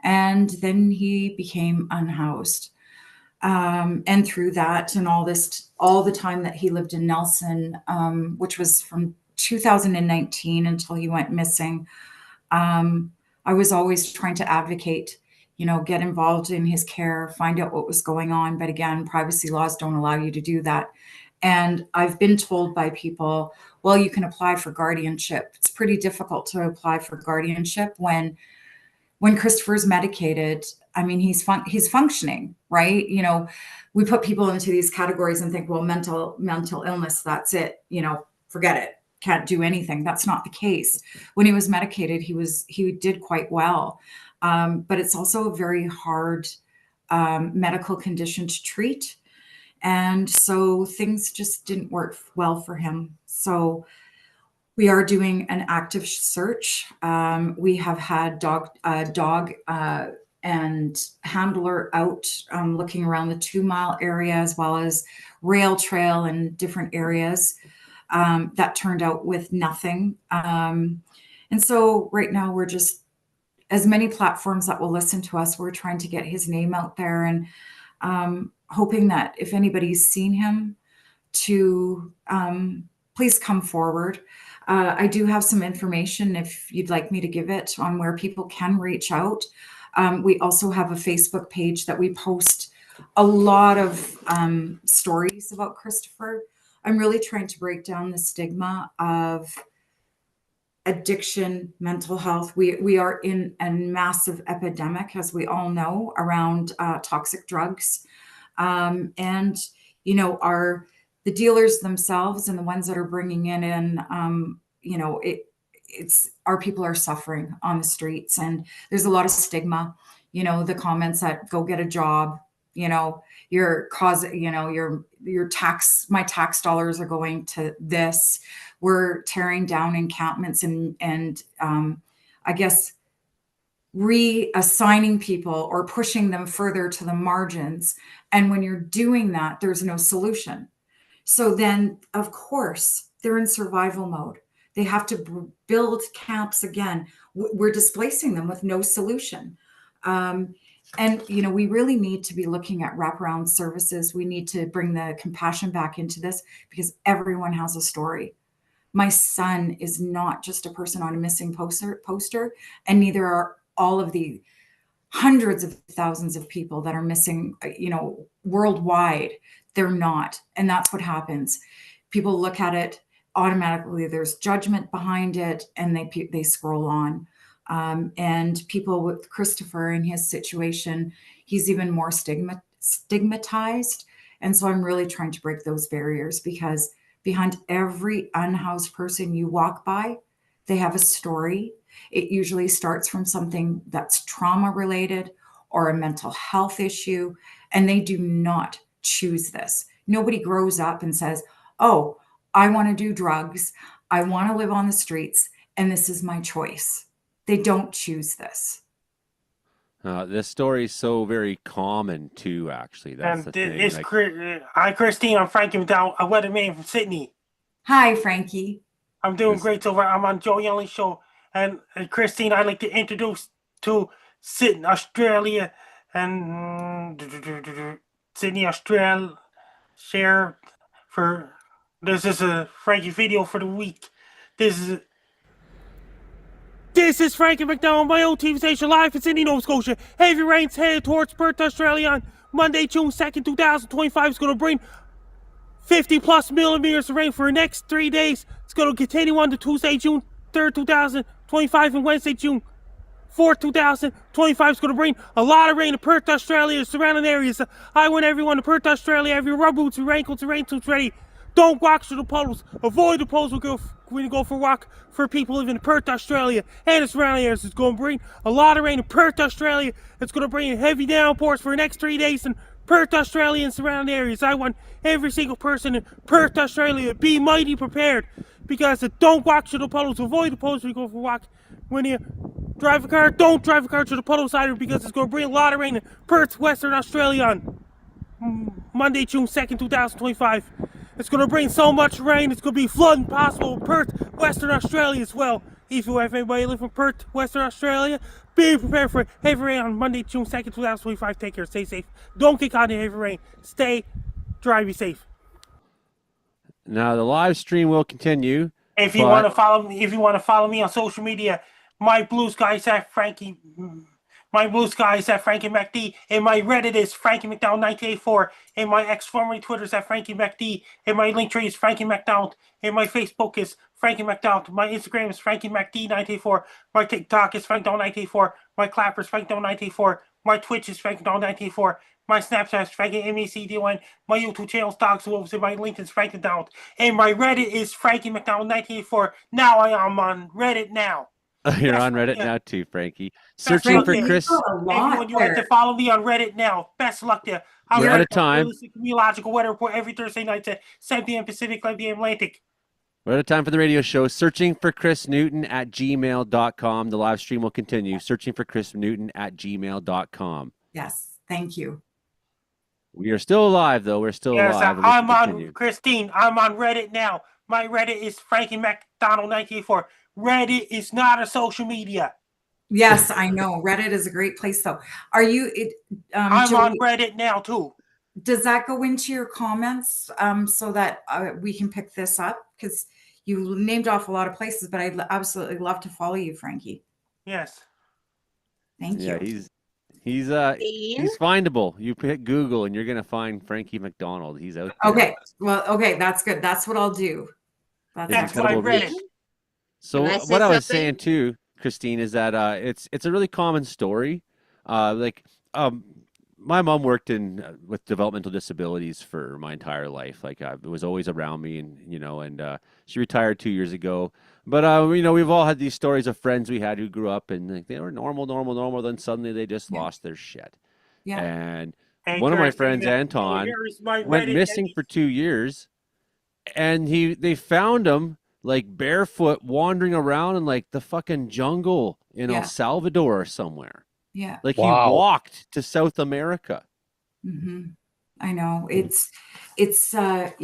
And then he became unhoused. And through that and all the time that he lived in Nelson, which was from 2019 until he went missing, I was always trying to advocate, get involved in his care, find out what was going on. But again, privacy laws don't allow you to do that. And I've been told by people, well, you can apply for guardianship. It's pretty difficult to apply for guardianship when Christopher's medicated. I mean, he's functioning, right? We put people into these categories and think, well, mental illness, that's it. Forget it. Can't do anything. That's not the case. When he was medicated, he did quite well. But it's also a very hard medical condition to treat. And so things just didn't work well for him. So we are doing an active search. We have had dog and handler out looking around the 2 mile area as well as rail trail and different areas. that turned out with nothing. And so right now we're just, as many platforms that will listen to us, we're trying to get his name out there, and hoping that if anybody's seen him, to please come forward. I do have some information if you'd like me to give it on where people can reach out. We also have a Facebook page that we post a lot of stories about Christopher. I'm really trying to break down the stigma of addiction, mental health. We are in a massive epidemic, as we all know, around toxic drugs. And, you know, the dealers themselves and the ones that are bringing it in, you know, it's our people are suffering on the streets, and there's a lot of stigma. You know, the comments that go get a job, you know, my tax dollars are going to this. We're tearing down encampments and I guess reassigning people or pushing them further to the margins. And when you're doing that, there's no solution. So then, of course, they're in survival mode. They have to build camps again. We're displacing them with no solution. And, you know, we really need to be looking at wraparound services. We need to bring the compassion back into this, because everyone has a story. My son is not just a person on a missing poster, and neither are all of the hundreds of thousands of people that are missing, you know, worldwide. They're not. And that's what happens. People look at it automatically. There's judgment behind it, and they scroll on. And people with Christopher in his situation, he's even more stigmatized. And so I'm really trying to break those barriers, because behind every unhoused person you walk by, they have a story. It usually starts from something that's trauma related or a mental health issue, and they do not choose this. Nobody grows up and says, oh, I want to do drugs, I want to live on the streets, and this is my choice. They don't choose this. This story is so very common too, actually. That's the thing. It's hi, Christine. I'm Frankie McDowell, a weatherman from Sydney. Hi, Frankie. I'm doing great so far. I'm on Joe Young's show. And Christine, I'd like to introduce to Sydney, Australia, and Sydney, Australia, share for this is a Frankie video for the week. This is Frankie McDowell, my own TV station, live in Sydney, Nova Scotia. Heavy rains headed towards Perth, Australia on Monday, June 2nd, 2025. It's going to bring 50 plus millimeters of rain for the next 3 days. It's going to continue on to Tuesday, June 3rd, 2025, and Wednesday, June 4th, 2025 is going to bring a lot of rain to Perth, Australia, and surrounding areas. I want everyone to Perth, Australia, have your rubber boots, your raincoats, and rain suits ready. Don't walk through the puddles. Avoid the puddles when you go for a walk for people living in Perth, Australia, and the surrounding areas. It's going to bring a lot of rain to Perth, Australia. It's going to bring heavy downpours for the next 3 days in Perth, Australia, and surrounding areas. I want every single person in Perth, Australia to be mighty prepared, because don't walk through the puddles. Avoid the puddles when you go for a walk. When you drive a car, don't drive a car through the puddles either, because it's going to bring a lot of rain in Perth, Western Australia on Monday, June 2nd, 2025. It's going to bring so much rain, it's going to be flooding possible in Perth, Western Australia as well. If you have anybody living in Perth, Western Australia, be prepared for heavy rain on Monday, June 2nd, 2025. Take care, stay safe. Don't get caught in heavy rain. Drive you safe. Now the live stream will continue. If you want to follow me on social media, my blue sky is at Frankie MacD, and my Reddit is Frankie McDowell 1984, and my formerly Twitter is at Frankie MacD, and my link tree is Frankie McDowell, and my Facebook is Frankie McDowell, my Instagram is Frankie MacD 1984, my TikTok is Frank Down 1984, my Clapper is Frank Down 1984, my Twitch is Frank Down 1984, my Snapchat is Frankie MACD1, my YouTube channel is Dogs Wolves, and my LinkedIn is Frankie McDowell, and my Reddit is Frankie McDowell 1984. Now I am on Reddit now. You're on Reddit now too, Frankie. Searching for Chris. Everyone, you have to follow me on Reddit now. Best of luck there. We're out of time. Meteorological weather report every Thursday night at 7 p.m. Pacific, 11 p.m. Atlantic. We're out of time for the radio show. Searching for Chris Newton at gmail.com. The live stream will continue. Searching for Chris Newton at gmail.com. Yes, thank you. We are still alive, though. We're still alive. I'm on Christine. I'm on Reddit now. My Reddit is Frankie McDonald 1984. Reddit is not a social media. Yes, I know. Reddit is a great place, though. Are you? I'm Joey, on Reddit now too. does that go into your comments so that we can pick this up? Because you named off a lot of places, but I'd absolutely love to follow you, Frankie. Yes. Thank Yeah, you. he's findable. You hit Google and you're gonna find Frankie McDonald. He's out there. Okay. Well, okay, that's good. That's what I'll do. That's my Reddit. So Can I say what I was something? saying too, Christine, is that it's a really common story. Like my mom worked in with developmental disabilities for my entire life. Like it was always around me, and she retired 2 years ago. But we've all had these stories of friends we had who grew up and like, they were normal. Then suddenly they just lost their shit. Yeah. And Hey, one of my Kirsty, friends, that- Anton, here's my went Reddit missing for 2 years, and they found him like barefoot wandering around in like the fucking jungle in El Yeah. Salvador or somewhere. Yeah. Like he Wow. walked to South America. I know it's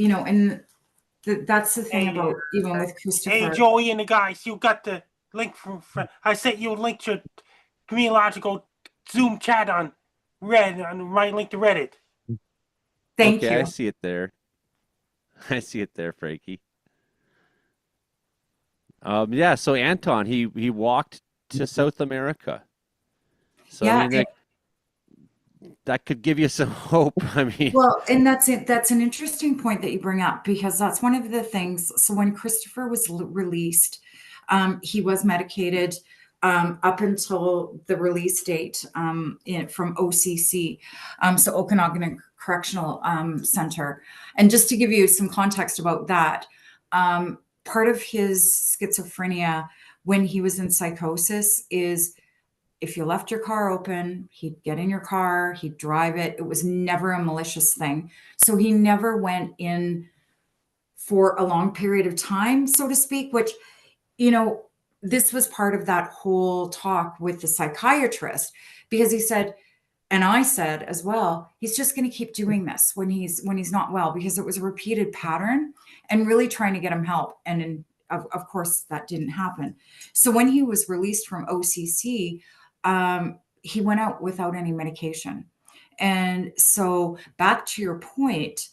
and that's the thing about even with Christopher. Hey, Joey and the guys, you got the link from. I sent you a link to Comedeorological Zoom chat on my link to Reddit. Thank Okay, you. I see it there. I see it there, Frankie. Yeah, so Anton, he walked to South America. So Yeah, I mean, that could give you some hope. I mean, well, and that's it. That's an interesting point that you bring up because that's one of the things. So when Christopher was released, he was medicated up until the release date from OCC, so Okanagan Correctional Center. And just to give you some context about that, part of his schizophrenia when he was in psychosis is if you left your car open, he'd get in your car, he'd drive it. It was never a malicious thing. So he never went in for a long period of time, so to speak, which, this was part of that whole talk with the psychiatrist because he said, and I said as well, he's just going to keep doing this when he's not well because it was a repeated pattern and really trying to get him help. And of course that didn't happen. So when he was released from OCC, he went out without any medication. And so back to your point,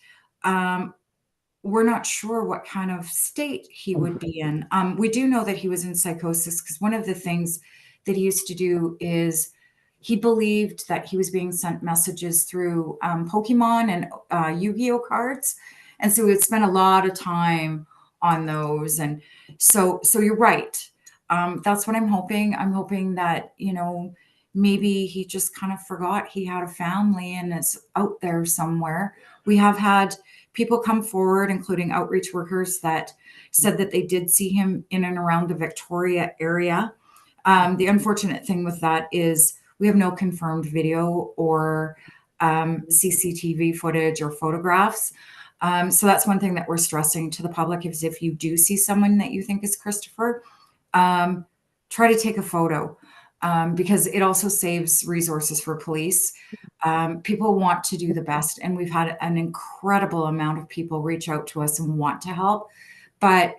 we're not sure what kind of state he would be in. We do know that he was in psychosis because one of the things that he used to do is he believed that he was being sent messages through Pokemon and Yu-Gi-Oh cards. And so he would spend a lot of time on those. And so you're right. That's what I'm hoping. I'm hoping that, maybe he just kind of forgot he had a family and it's out there somewhere. We have had people come forward, including outreach workers that said that they did see him in and around the Victoria area. The unfortunate thing with that is we have no confirmed video or CCTV footage or photographs. So that's one thing that we're stressing to the public is if you do see someone that you think is Christopher, try to take a photo because it also saves resources for police. People want to do the best, and we've had an incredible amount of people reach out to us and want to help. But,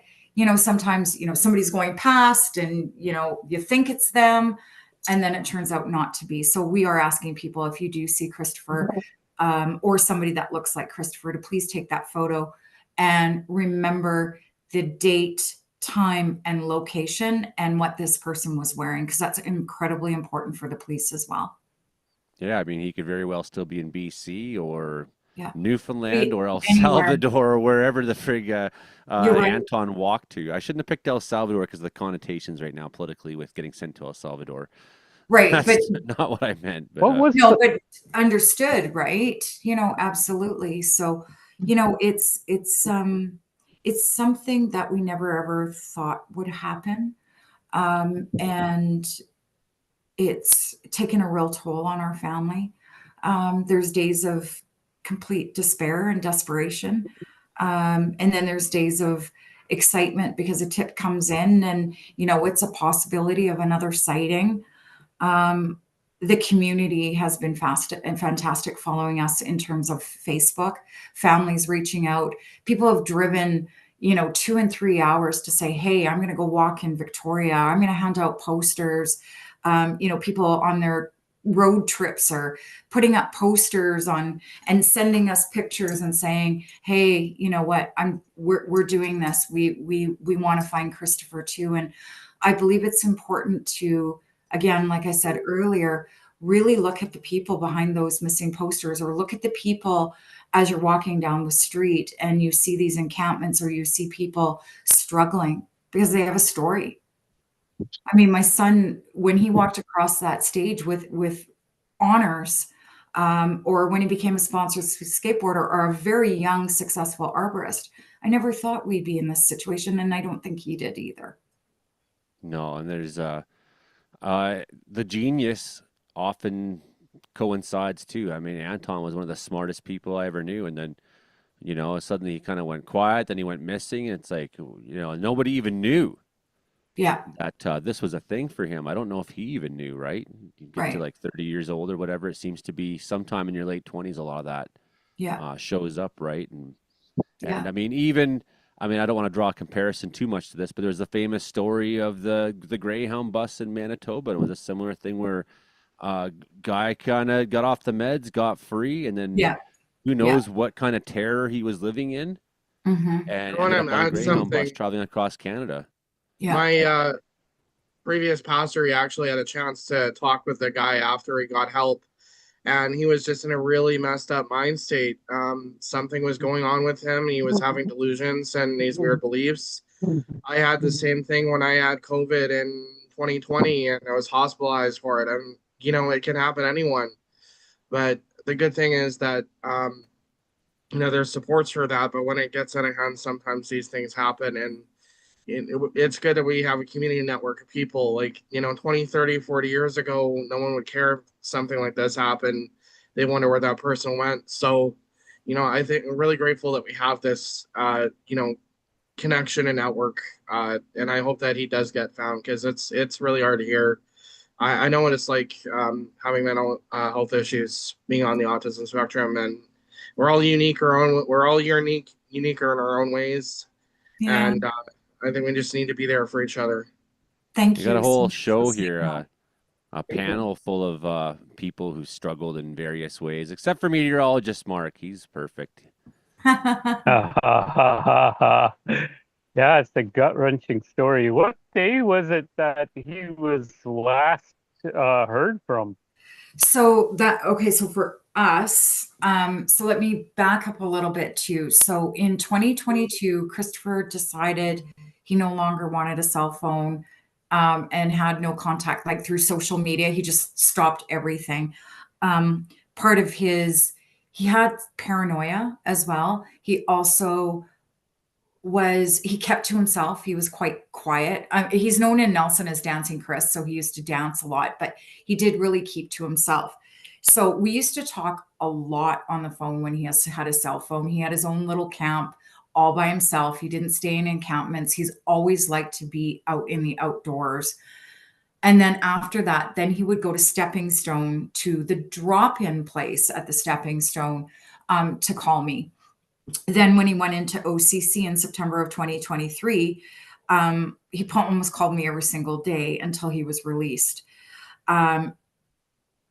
sometimes, somebody's going past and, you think it's them, and then it turns out not to be. So we are asking people, if you do see Christopher or somebody that looks like Christopher, to please take that photo and remember the date, time, and location and what this person was wearing, because that's incredibly important for the police as well. yeah, I mean, he could very well still be in BC or Yeah. Newfoundland or El Anywhere. Salvador or wherever the frig You're right. Anton walked to. I shouldn't have picked El Salvador because of the connotations right now politically with getting sent to El Salvador. Right, That's but not what I meant. But, What was but understood, right? Absolutely. So, it's something that we never ever thought would happen. And it's taken a real toll on our family. There's days of complete despair and desperation. And then there's days of excitement because a tip comes in and, it's a possibility of another sighting. The community has been fast and fantastic following us in terms of Facebook, families reaching out. People have driven, 2 and 3 hours to say, hey, I'm going to go walk in Victoria. I'm going to hand out posters. People on their road trips are putting up posters on and sending us pictures and saying, hey, you know what, we're doing this. We want to find Christopher too. And I believe it's important to, again, like I said earlier, really look at the people behind those missing posters, or look at the people as you're walking down the street and you see these encampments, or you see people struggling because they have a story. I mean, my son, when he walked across that stage with honors, or when he became a sponsored skateboarder or a very young, successful arborist, I never thought we'd be in this situation, and I don't think he did either. No, and there's the genius often coincides too. I mean, Anton was one of the smartest people I ever knew, and then suddenly he kind of went quiet, then he went missing, and it's like nobody even knew Yeah. that this was a thing for him. I don't know if he even knew, right? You get to Right. like 30 years old or whatever, it seems to be sometime in your late 20s, a lot of that Yeah. shows up, right? And Yeah. I mean, I don't want to draw a comparison too much to this, but there's the famous story of the Greyhound bus in Manitoba. It was a similar thing where guy kind of got off the meds, got free, and then Yeah. who Yeah. knows what kind of terror he was living in, Mm-hmm. and I want ended up to on a add Greyhound bus something. traveling across Canada. Yeah. My previous pastor, he actually had a chance to talk with the guy after he got help, and he was just in a really messed up mind state. Something was going on with him. He was having delusions and these weird beliefs. I had the same thing when I had COVID in 2020, and I was hospitalized for it. And it can happen to anyone. But the good thing is that there's supports for that. But when it gets out of hand, sometimes these things happen, and it's good that we have a community network of people. Like 20, 30, 40 years ago, no one would care if something like this happened. They wonder where that person went. So I think we're really grateful that we have this connection and network, and I hope that he does get found, because it's really hard to hear. I know what it's like, having mental health issues, being on the autism spectrum, and we're all unique we're all uniquer in our own ways. Yeah. And I think we just need to be there for each other. Thank You got a you so whole much for show saying here, that. a panel full of people who struggled in various ways, except for meteorologist Mark. He's perfect. Yeah, it's a gut-wrenching story. What day was it that he was last heard from? So for us, so let me back up a little bit too. So in 2022, Christopher decided he no longer wanted a cell phone, and had no contact, like through social media. He just stopped everything. Part of he had paranoia as well. He also he kept to himself. He was quite quiet. He's known in Nelson as Dancing Chris, so he used to dance a lot, but he did really keep to himself. So we used to talk a lot on the phone when he had a cell phone. He had his own little camp all by himself. He didn't stay in encampments. He's always liked to be out in the outdoors. And then after that, then he would go to Stepping Stone, to the drop-in place at the Stepping Stone, to call me. Then when he went into OCC in September of 2023, he almost called me every single day until he was released.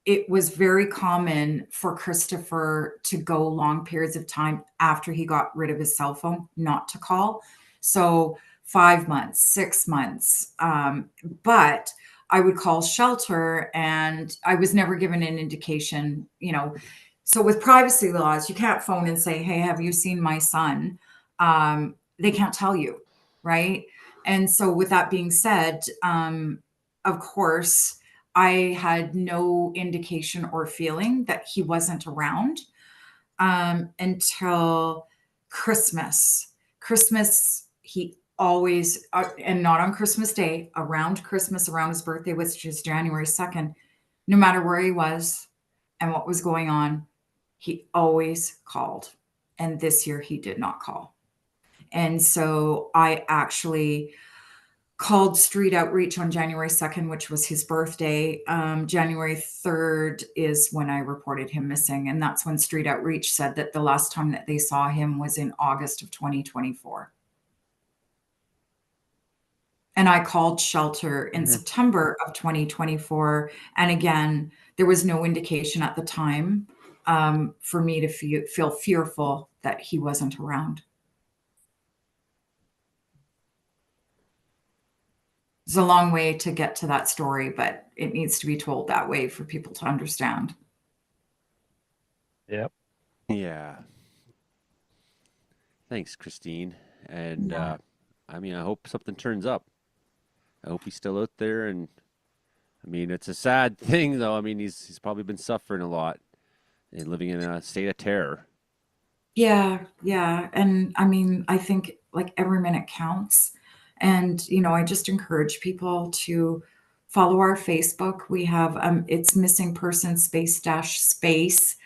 It was very common for Christopher to go long periods of time after he got rid of his cell phone not to call. So 5 months, 6 months. But I would call shelter, and I was never given an indication, So with privacy laws, you can't phone and say, hey, have you seen my son? They can't tell you, right? And so with that being said, of course, I had no indication or feeling that he wasn't around, until Christmas. Christmas, he always, and not on Christmas Day, around Christmas, around his birthday, which is January 2nd, no matter where he was and what was going on, he always called. And this year he did not call. And so I actually called Street Outreach on January 2nd, which was his birthday. January 3rd is when I reported him missing. And that's when Street Outreach said that the last time that they saw him was in August of 2024. And I called shelter in September of 2024. And again, there was no indication at the time for me to feel fearful that he wasn't around. It's a long way to get to that story, but it needs to be told that way for people to understand. Yep. Yeah. Thanks, Christine. And Yeah. I mean, I hope something turns up. I hope he's still out there. And I mean, it's a sad thing, though. I mean, he's probably been suffering a lot and living in a state of terror. Yeah, yeah. And I mean, I think like every minute counts. And, you know, I just encourage people to follow our Facebook. We have it's missing person space dash space.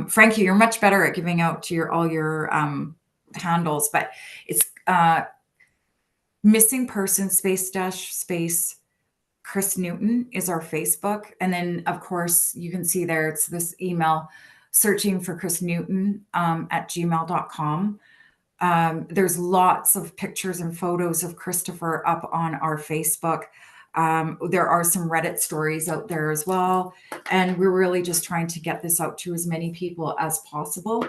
Frankie, you're much better at giving out to all your handles, but it's missing person space dash space Chris Newton is our Facebook. And then, of course, you can see there, it's this email searching for Chris Newton at gmail.com. There's lots of pictures and photos of Christopher up on our Facebook. There are some Reddit stories out there as well. And we're really just trying to get this out to as many people as possible.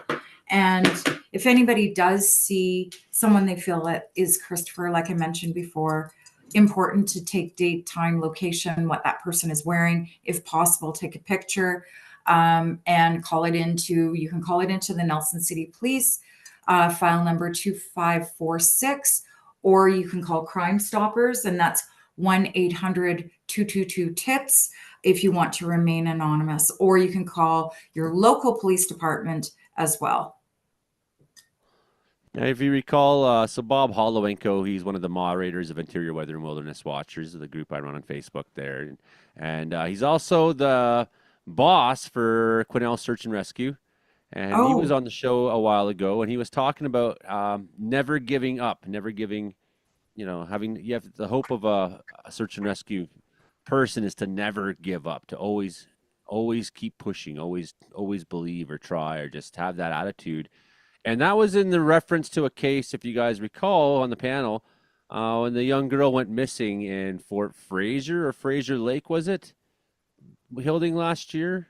And if anybody does see someone they feel that is Christopher, like I mentioned before, important to take date, time, location, what that person is wearing. If possible, take a picture and call it into, you can call it into the Nelson City Police, file number 2546, or you can call Crime Stoppers, and that's 1-800-222-TIPS if you want to remain anonymous, or you can call your local police department as well. Now, if you recall, so Bob Holowenko, he's one of the moderators of Interior Weather and Wilderness Watchers, the group I run on Facebook there. And he's also the boss for Quesnel Search and Rescue. And he was on the show a while ago, and he was talking about never giving up, never giving, you know, you have the hope of a search and rescue person is to never give up, to always keep pushing, always believe or try or just have that attitude. And that was in the reference to a case, if you guys recall on the panel, when the young girl went missing in Fort Fraser or Fraser Lake, was it? Hilding last year?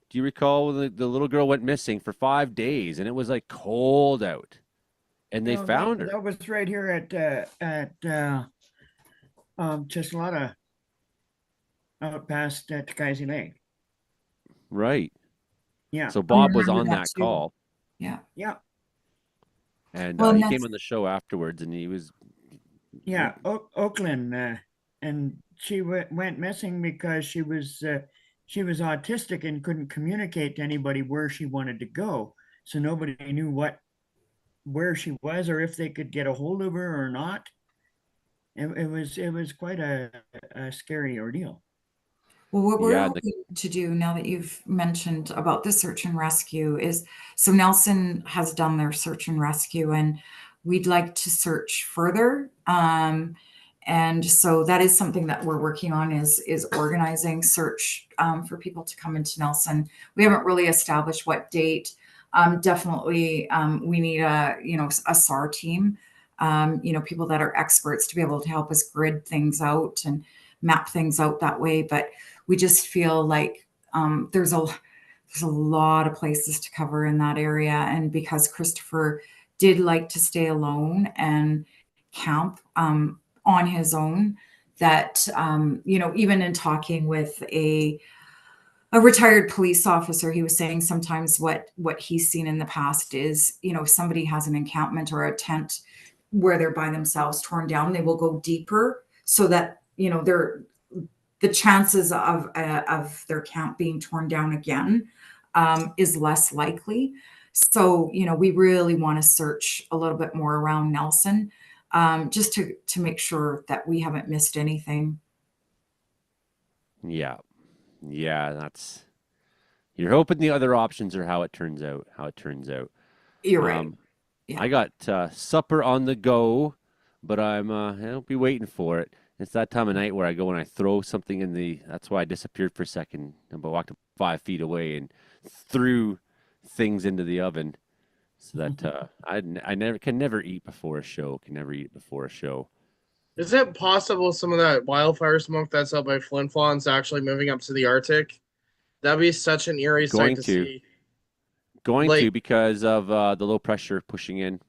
Do you recall when the little girl went missing for 5 days and it was like cold out? And they found her. That was right here at Chesalata, out past Takaisi Lake. Right. Yeah. So Bob was on that call. Yeah. Yeah. And Well, he came on the show afterwards, and he was. Yeah, Oakland, and she went missing because she was autistic and couldn't communicate to anybody where she wanted to go. So nobody knew where she was or if they could get a hold of her or not. It was quite a scary ordeal. Well, what we're hoping to do now that you've mentioned about the search and rescue is, so Nelson has done their search and rescue, and we'd like to search further. And so that is something that we're working on is organizing search for people to come into Nelson. We haven't really established what date. Definitely, we need a SAR team, people that are experts to be able to help us grid things out and map things out that way. But we just feel like there's a lot of places to cover in that area. And because Christopher did like to stay alone and camp on his own, that, even in talking with a retired police officer, he was saying sometimes what he's seen in the past is, if somebody has an encampment or a tent where they're by themselves torn down, they will go deeper so that, the chances of their camp being torn down again is less likely. So, we really want to search a little bit more around Nelson, just to make sure that we haven't missed anything. Yeah. You're hoping the other options are how it turns out. You're right. I got supper on the go, but I'll be waiting for it. It's that time of night where I go and I throw something that's why I disappeared for a second. I walked 5 feet away and threw things into the oven so that I can never eat before a show. Is it possible some of that wildfire smoke that's up by Flin Flon is actually moving up to the Arctic? That'd be such an eerie sight Going to to. see. Going Like, to because of the low pressure pushing in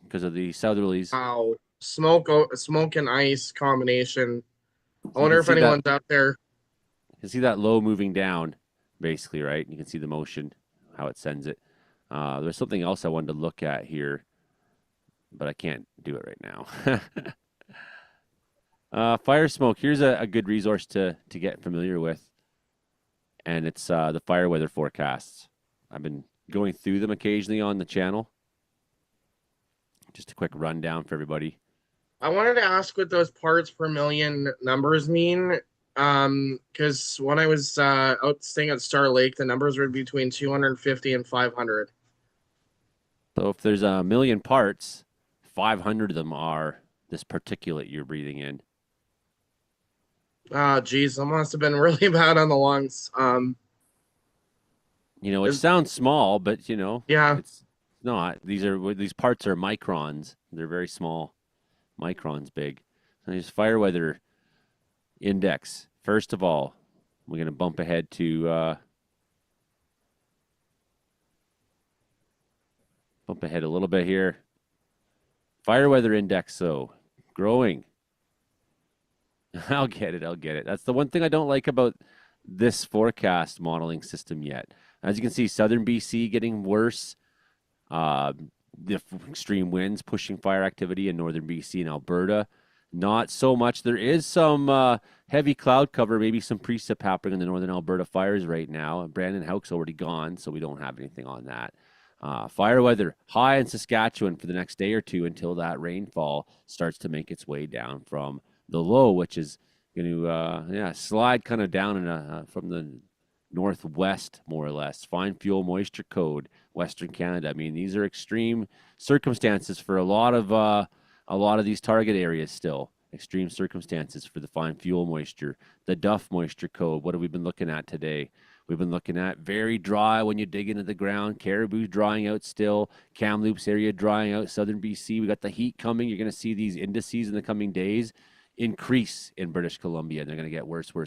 because of the southerlies. wow, smoke and ice combination. I So you wonder can if see that anyone's out there. you can see that low moving down, basically, right? You can see the motion, how it sends it. There's something else I wanted to look at here, but I can't do it right now. Fire smoke. Here's a good resource to get familiar with, and it's the fire weather forecasts. I've been going through them occasionally on the channel. Just a quick rundown for everybody. I wanted to ask what those parts per million numbers mean. Because when I was out staying at Star Lake, the numbers were between 250 and 500. So if there's a million parts, 500 of them are this particulate you're breathing in. Ah, geez, that must have been really bad on the lungs. You know, it sounds small, but you know, yeah, it's not. These parts are microns. They're very small, microns big. So there's fire weather index. First of all, we're going to bump ahead to bump ahead a little bit here. Fire weather index, though, growing. I'll get it. That's the one thing I don't like about this forecast modeling system yet. As you can see, southern BC getting worse. The extreme winds pushing fire activity in northern BC and Alberta. Not so much. There is some heavy cloud cover, maybe some precip happening in the northern Alberta fires right now. Brandon Houck's already gone, so we don't have anything on that. Fire weather high in Saskatchewan for the next day or two until that rainfall starts to make its way down from the low, which is going to slide kind of down from the northwest, more or less. Fine fuel moisture code, Western Canada. I mean, these are extreme circumstances for a lot of these target areas still. Extreme circumstances for the fine fuel moisture. The Duff moisture code, what have we been looking at today? We've been looking at very dry when you dig into the ground. Caribou drying out still. Kamloops area drying out. Southern BC. We got the heat coming. You're going to see these indices in the coming days increase in British Columbia. They're going to get worse. We're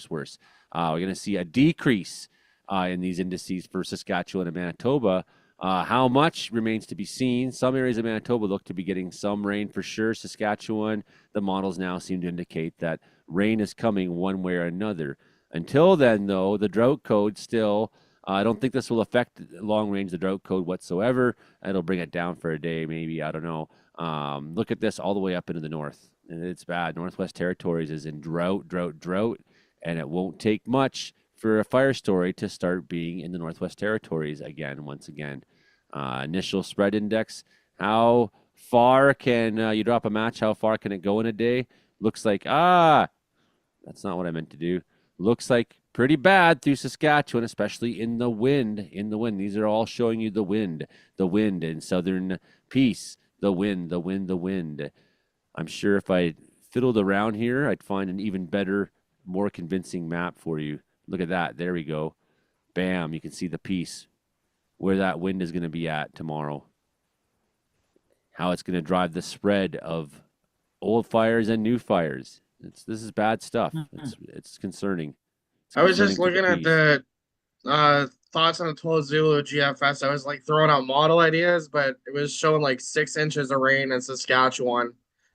going to see a decrease in these indices for Saskatchewan and Manitoba. How much remains to be seen. Some areas of Manitoba look to be getting some rain for sure. Saskatchewan, the models now seem to indicate that rain is coming one way or another. Until then, though, the drought code still, I don't think this will affect long range, the drought code whatsoever. It'll bring it down for a day, maybe. I don't know. Look at this all the way up into the north. It's bad. Northwest Territories is in drought, and it won't take much for a fire story to start being in the Northwest Territories again, once again. Initial spread index, how far can you drop a match? How far can it go in a day? Looks like, that's not what I meant to do. Looks like pretty bad through Saskatchewan, especially in the wind. These are all showing you the wind in southern Peace, the wind. I'm sure if I fiddled around here, I'd find an even better, more convincing map for you. Look at that. There we go. Bam. You can see the Peace, where that wind is going to be at tomorrow. How it's going to drive the spread of old fires and new fires. This is bad stuff. It's concerning. I was just looking at the thoughts on the Tola Zulu GFS. I was like throwing out model ideas, but it was showing like 6 inches of rain in Saskatchewan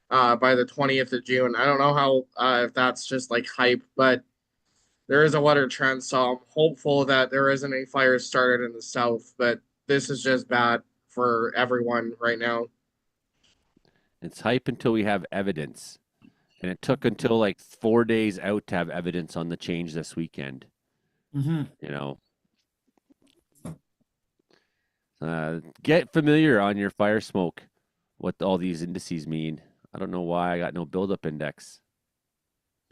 by the 20th of June. I don't know how if that's just like hype, but there is a weather trend, so I'm hopeful that there isn't any fires started in the south. But this is just bad for everyone right now. It's hype until we have evidence. And it took until like 4 days out to have evidence on the change this weekend. Mm-hmm. You know, get familiar on your fire smoke, what all these indices mean. I don't know why I got no buildup index.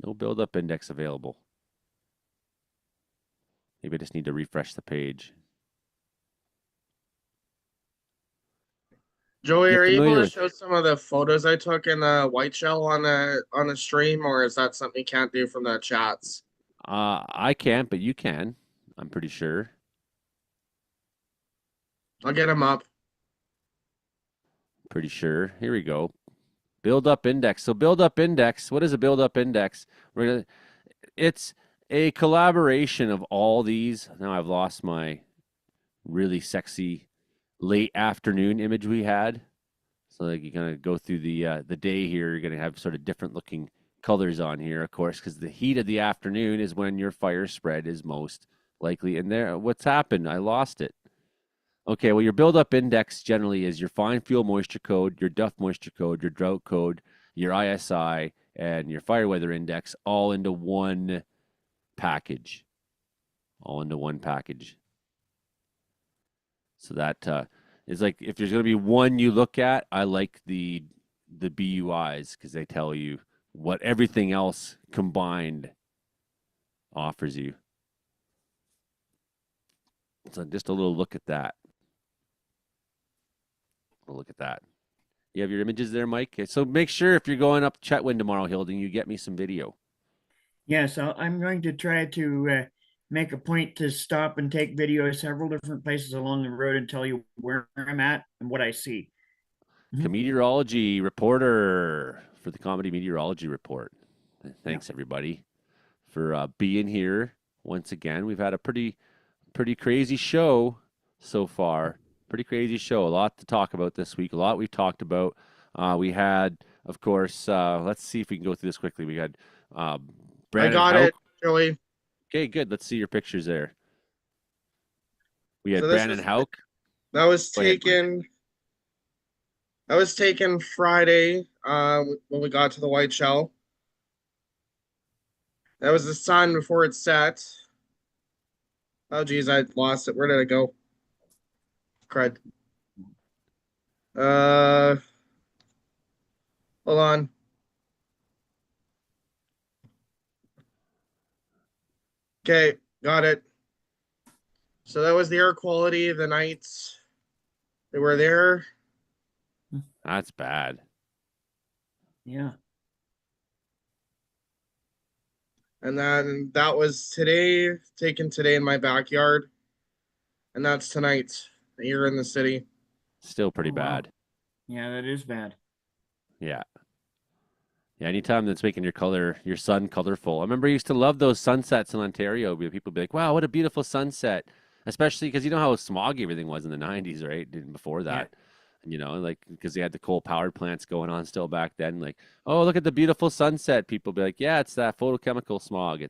No buildup index available. Maybe I just need to refresh the page. Joey, are you able to show some of the photos I took in the white shell on the stream, or is that something you can't do from the chats? I can't, but you can. I'm pretty sure. I'll get them up. Pretty sure. Here we go. Build-up index. So build-up index, what is a build-up index? It's a collaboration of all these. Now I've lost my really sexy late afternoon image we had. So like you kind of go through the day here, you're gonna have sort of different looking colors on here, of course, because the heat of the afternoon is when your fire spread is most likely. And there, what's happened? I lost it. Okay, well, your buildup index generally is your fine fuel moisture code, your duff moisture code, your drought code, your ISI, and your fire weather index all into one package. All into one package. So that is like, if there's going to be one you look at, I like the BUIs because they tell you what everything else combined offers you. So just a little look at that. Look at that. You have your images there, Mike? So make sure if you're going up Chetwynd tomorrow, Hilding, you get me some video. Yes, I'm going to try to make a point to stop and take video of several different places along the road and tell you where I'm at and what I see. Comedeorology reporter for the Comedy Meteorology Report. Thanks, everybody, for being here once again. We've had a pretty crazy show so far. Pretty crazy show. A lot to talk about this week. A lot we've talked about. We had, of course, let's see if we can go through this quickly. We had Brandon I got Houck. it, Joey. Okay, good. Let's see your pictures there. We had So Brandon Houck. That was taken. That was taken Friday when we got to the White Shell. That was the sun before it set. Oh, geez, I lost it. Where did it go? Crud. Hold on. Okay, got it. So that was the air quality the nights they were there. That's bad. Yeah. And then that was today, taken today in my backyard. And that's tonight here in the city. Still pretty bad. Yeah, that is bad. Yeah. Yeah, anytime that's making your sun colorful. I remember I used to love those sunsets in Ontario. People would be like, wow, what a beautiful sunset. Especially because you know how smoggy everything was in the 90s, right? And before that. You know, like, because they had the coal powered plants going on still back then. Like, oh, look at the beautiful sunset. People be like, yeah, it's that photochemical smog.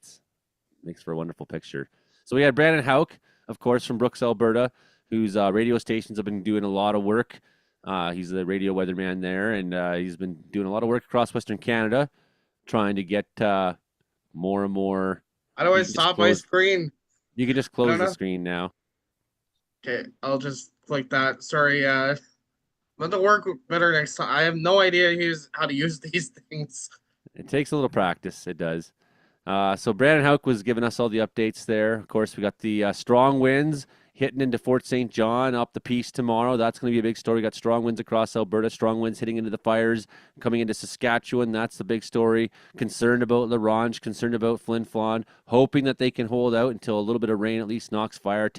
Makes for a wonderful picture. So we had Brandon Houck, of course, from Brooks, Alberta, whose radio stations have been doing a lot of work. He's the radio weatherman there, and he's been doing a lot of work across Western Canada, trying to get more and more. How do I stop my screen? You can just close the screen now. Okay, I'll just click that. Sorry, let the work better next time. I have no idea how to use these things. It takes a little practice. It does. So Brandon Houck was giving us all the updates there. Of course, we got the strong winds hitting into Fort St. John up the Peace tomorrow. That's going to be a big story. We got strong winds across Alberta, strong winds hitting into the fires, coming into Saskatchewan. That's the big story. Concerned about La Ronge, concerned about Flin Flon, hoping that they can hold out until a little bit of rain at least knocks fire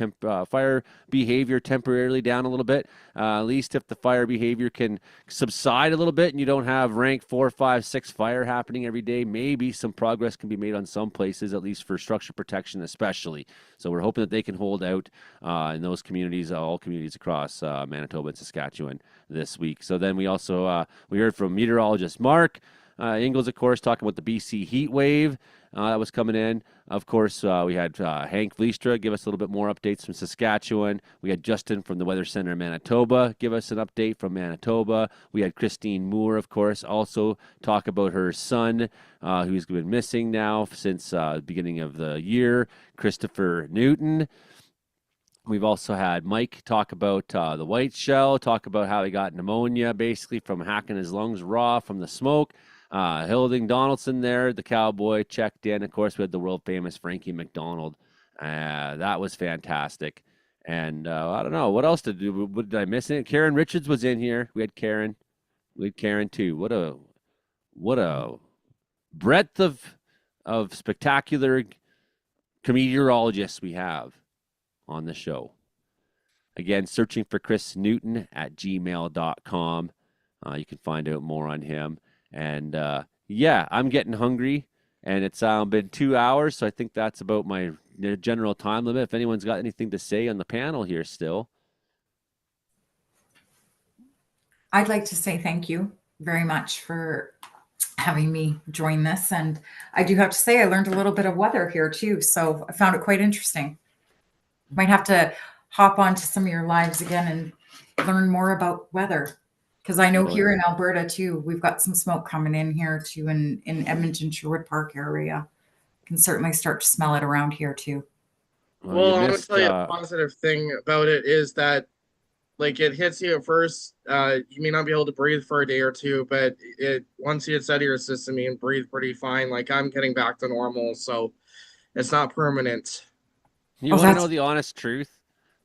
behavior temporarily down a little bit. At least if the fire behavior can subside a little bit and you don't have rank 4, 5, 6 fire happening every day, maybe some progress can be made on some places, at least for structure protection especially. So we're hoping that they can hold out in those communities, all communities across Manitoba and Saskatchewan this week. So then we also we heard from meteorologist Mark Ingles, of course, talking about the BC heat wave that was coming in. Of course, we had Hank Vliestra give us a little bit more updates from Saskatchewan. We had Justin from the Weather Center in Manitoba give us an update from Manitoba. We had Christine Moore, of course, also talk about her son, who's been missing now since the beginning of the year, Christopher Newton. We've also had Mike talk about the white shell, talk about how he got pneumonia, basically from hacking his lungs raw from the smoke. Hilding Donaldson there, the cowboy, checked in. Of course, we had the world-famous Frankie McDonald. That was fantastic. And I don't know, what else did I miss? Karen Richards was in here. We had Karen. We had Karen, too. What a breadth of spectacular cometeorologists we have on the show. Again, searching for Chris Newton at gmail.com. You can find out more on him. And yeah, I'm getting hungry, and it's been 2 hours, so I think that's about my general time limit. If anyone's got anything to say on the panel here still. I'd like to say thank you very much for having me join this. And I do have to say, I learned a little bit of weather here too. So I found it quite interesting. Might have to hop onto some of your lives again and learn more about weather. Because I know here in Alberta too, we've got some smoke coming in here too, in Edmonton, Sherwood Park area. Can certainly start to smell it around here too. Well, I want to tell you a positive thing about it is that, like, it hits you at first. You may not be able to breathe for a day or two, but once you get out of your system, you can breathe pretty fine. Like, I'm getting back to normal, so it's not permanent. You want to know the honest truth?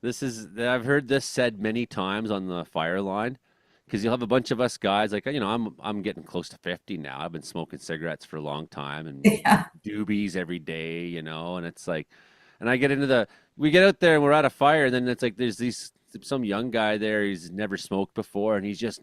I've heard this said many times on the fire line, because you'll have a bunch of us guys like, I'm getting close to 50 now. I've been smoking cigarettes for a long time and doobies every day, and it's like, and we get out there and we're at a fire, and then it's like there's some young guy there, he's never smoked before, and he's just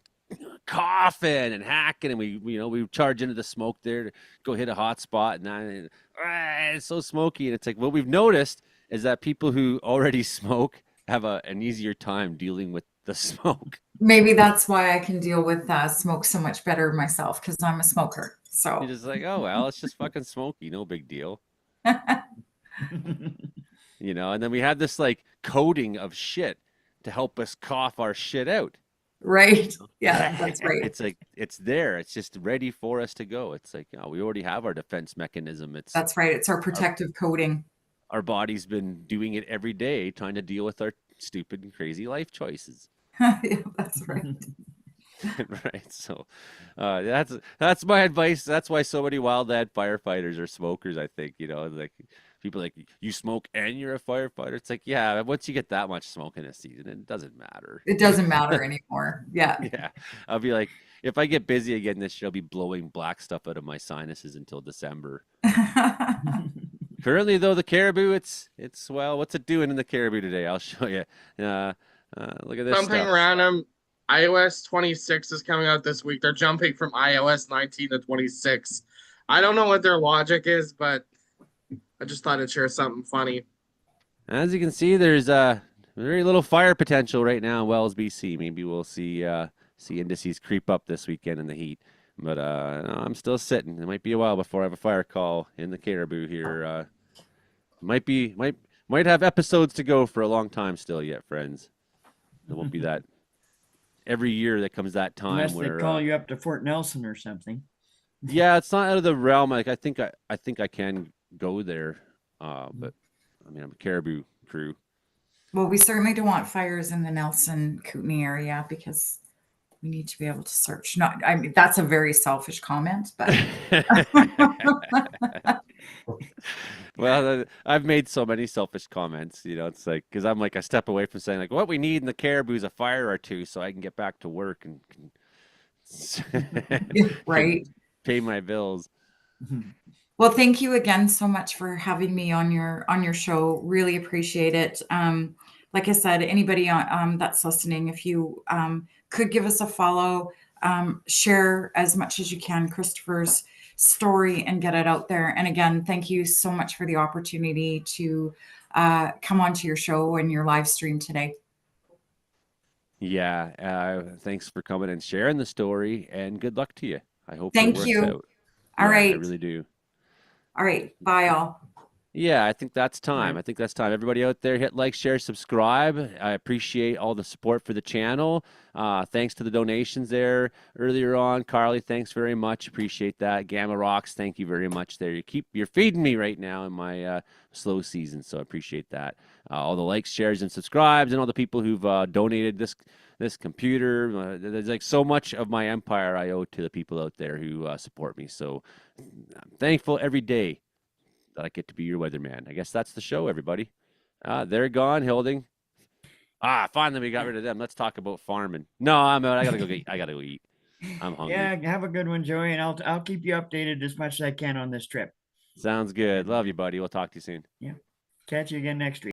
coughing and hacking, and we charge into the smoke there to go hit a hot spot, and it's so smoky, and it's like what we've noticed is that people who already smoke have an easier time dealing with the smoke. Maybe that's why I can deal with smoke so much better myself, because I'm a smoker. So you're just like, oh well, it's just fucking smoky, no big deal. And then we have this like coating of shit to help us cough our shit out. Right. Yeah, that's right. It's like it's there. It's just ready for us to go. It's like, we already have our defense mechanism. That's right. It's our protective coating. Our body's been doing it every day, trying to deal with our stupid and crazy life choices. Yeah, that's right. Right. So that's my advice. That's why so many wildland firefighters are smokers, I think. Like people like, you smoke and you're a firefighter. It's like, yeah, once you get that much smoke in a season, it doesn't matter. It doesn't matter anymore. Yeah. Yeah. I'll be like, if I get busy again this year, I'll be blowing black stuff out of my sinuses until December. Currently, though, the caribou, it's well, what's it doing in the caribou today? I'll show you. Look at this Something stuff. random. iOS 26 is coming out this week. They're jumping from iOS 19 to 26. I don't know what their logic is, but I just thought I'd share something funny. As you can see, there's very little fire potential right now in Wells, BC. Maybe we'll see indices creep up this weekend in the heat. But no, I'm still sitting. It might be a while before I have a fire call in the caribou here. Might have episodes to go for a long time still yet, friends. It won't be that every year that comes that time unless where they call you up to Fort Nelson or something. Yeah, it's not out of the realm. Like I think I can go there, but I mean I'm a caribou crew. Well, we certainly don't want fires in the Nelson Kootenay area because we need to be able to search. I mean, that's a very selfish comment, but well, I've made so many selfish comments. It's like because I'm like a step away from saying like what we need in the caribou is a fire or two so I can get back to work and right. Pay my bills. Well, thank you again so much for having me on your show. Really appreciate it. Like I said, anybody that's listening, if you could give us a follow, share as much as you can Christopher's story and get it out there. And again, thank you so much for the opportunity to come onto your show and your live stream today. Yeah, thanks for coming and sharing the story, and good luck to you. I hope Thank it works you. out. All right. I really do. All right. Bye, all. Yeah, I think that's time. I think that's time. Everybody out there, hit like, share, subscribe. I appreciate all the support for the channel. Thanks to the donations there earlier on. Carly, thanks very much. Appreciate that. Gamma Rocks, thank you very much there. You're feeding me right now in my slow season, so I appreciate that. All the likes, shares, and subscribes, and all the people who've donated this computer. There's like so much of my empire I owe to the people out there who support me. So I'm thankful every day that I get to be your weatherman. I guess that's the show, everybody. They're gone, Hilding. Finally we got rid of them. Let's talk about farming. No, I'm out. I gotta go eat. I'm hungry. Yeah, have a good one, Joey, and I'll keep you updated as much as I can on this trip. Sounds good. Love you, buddy. We'll talk to you soon. Yeah. Catch you again next week.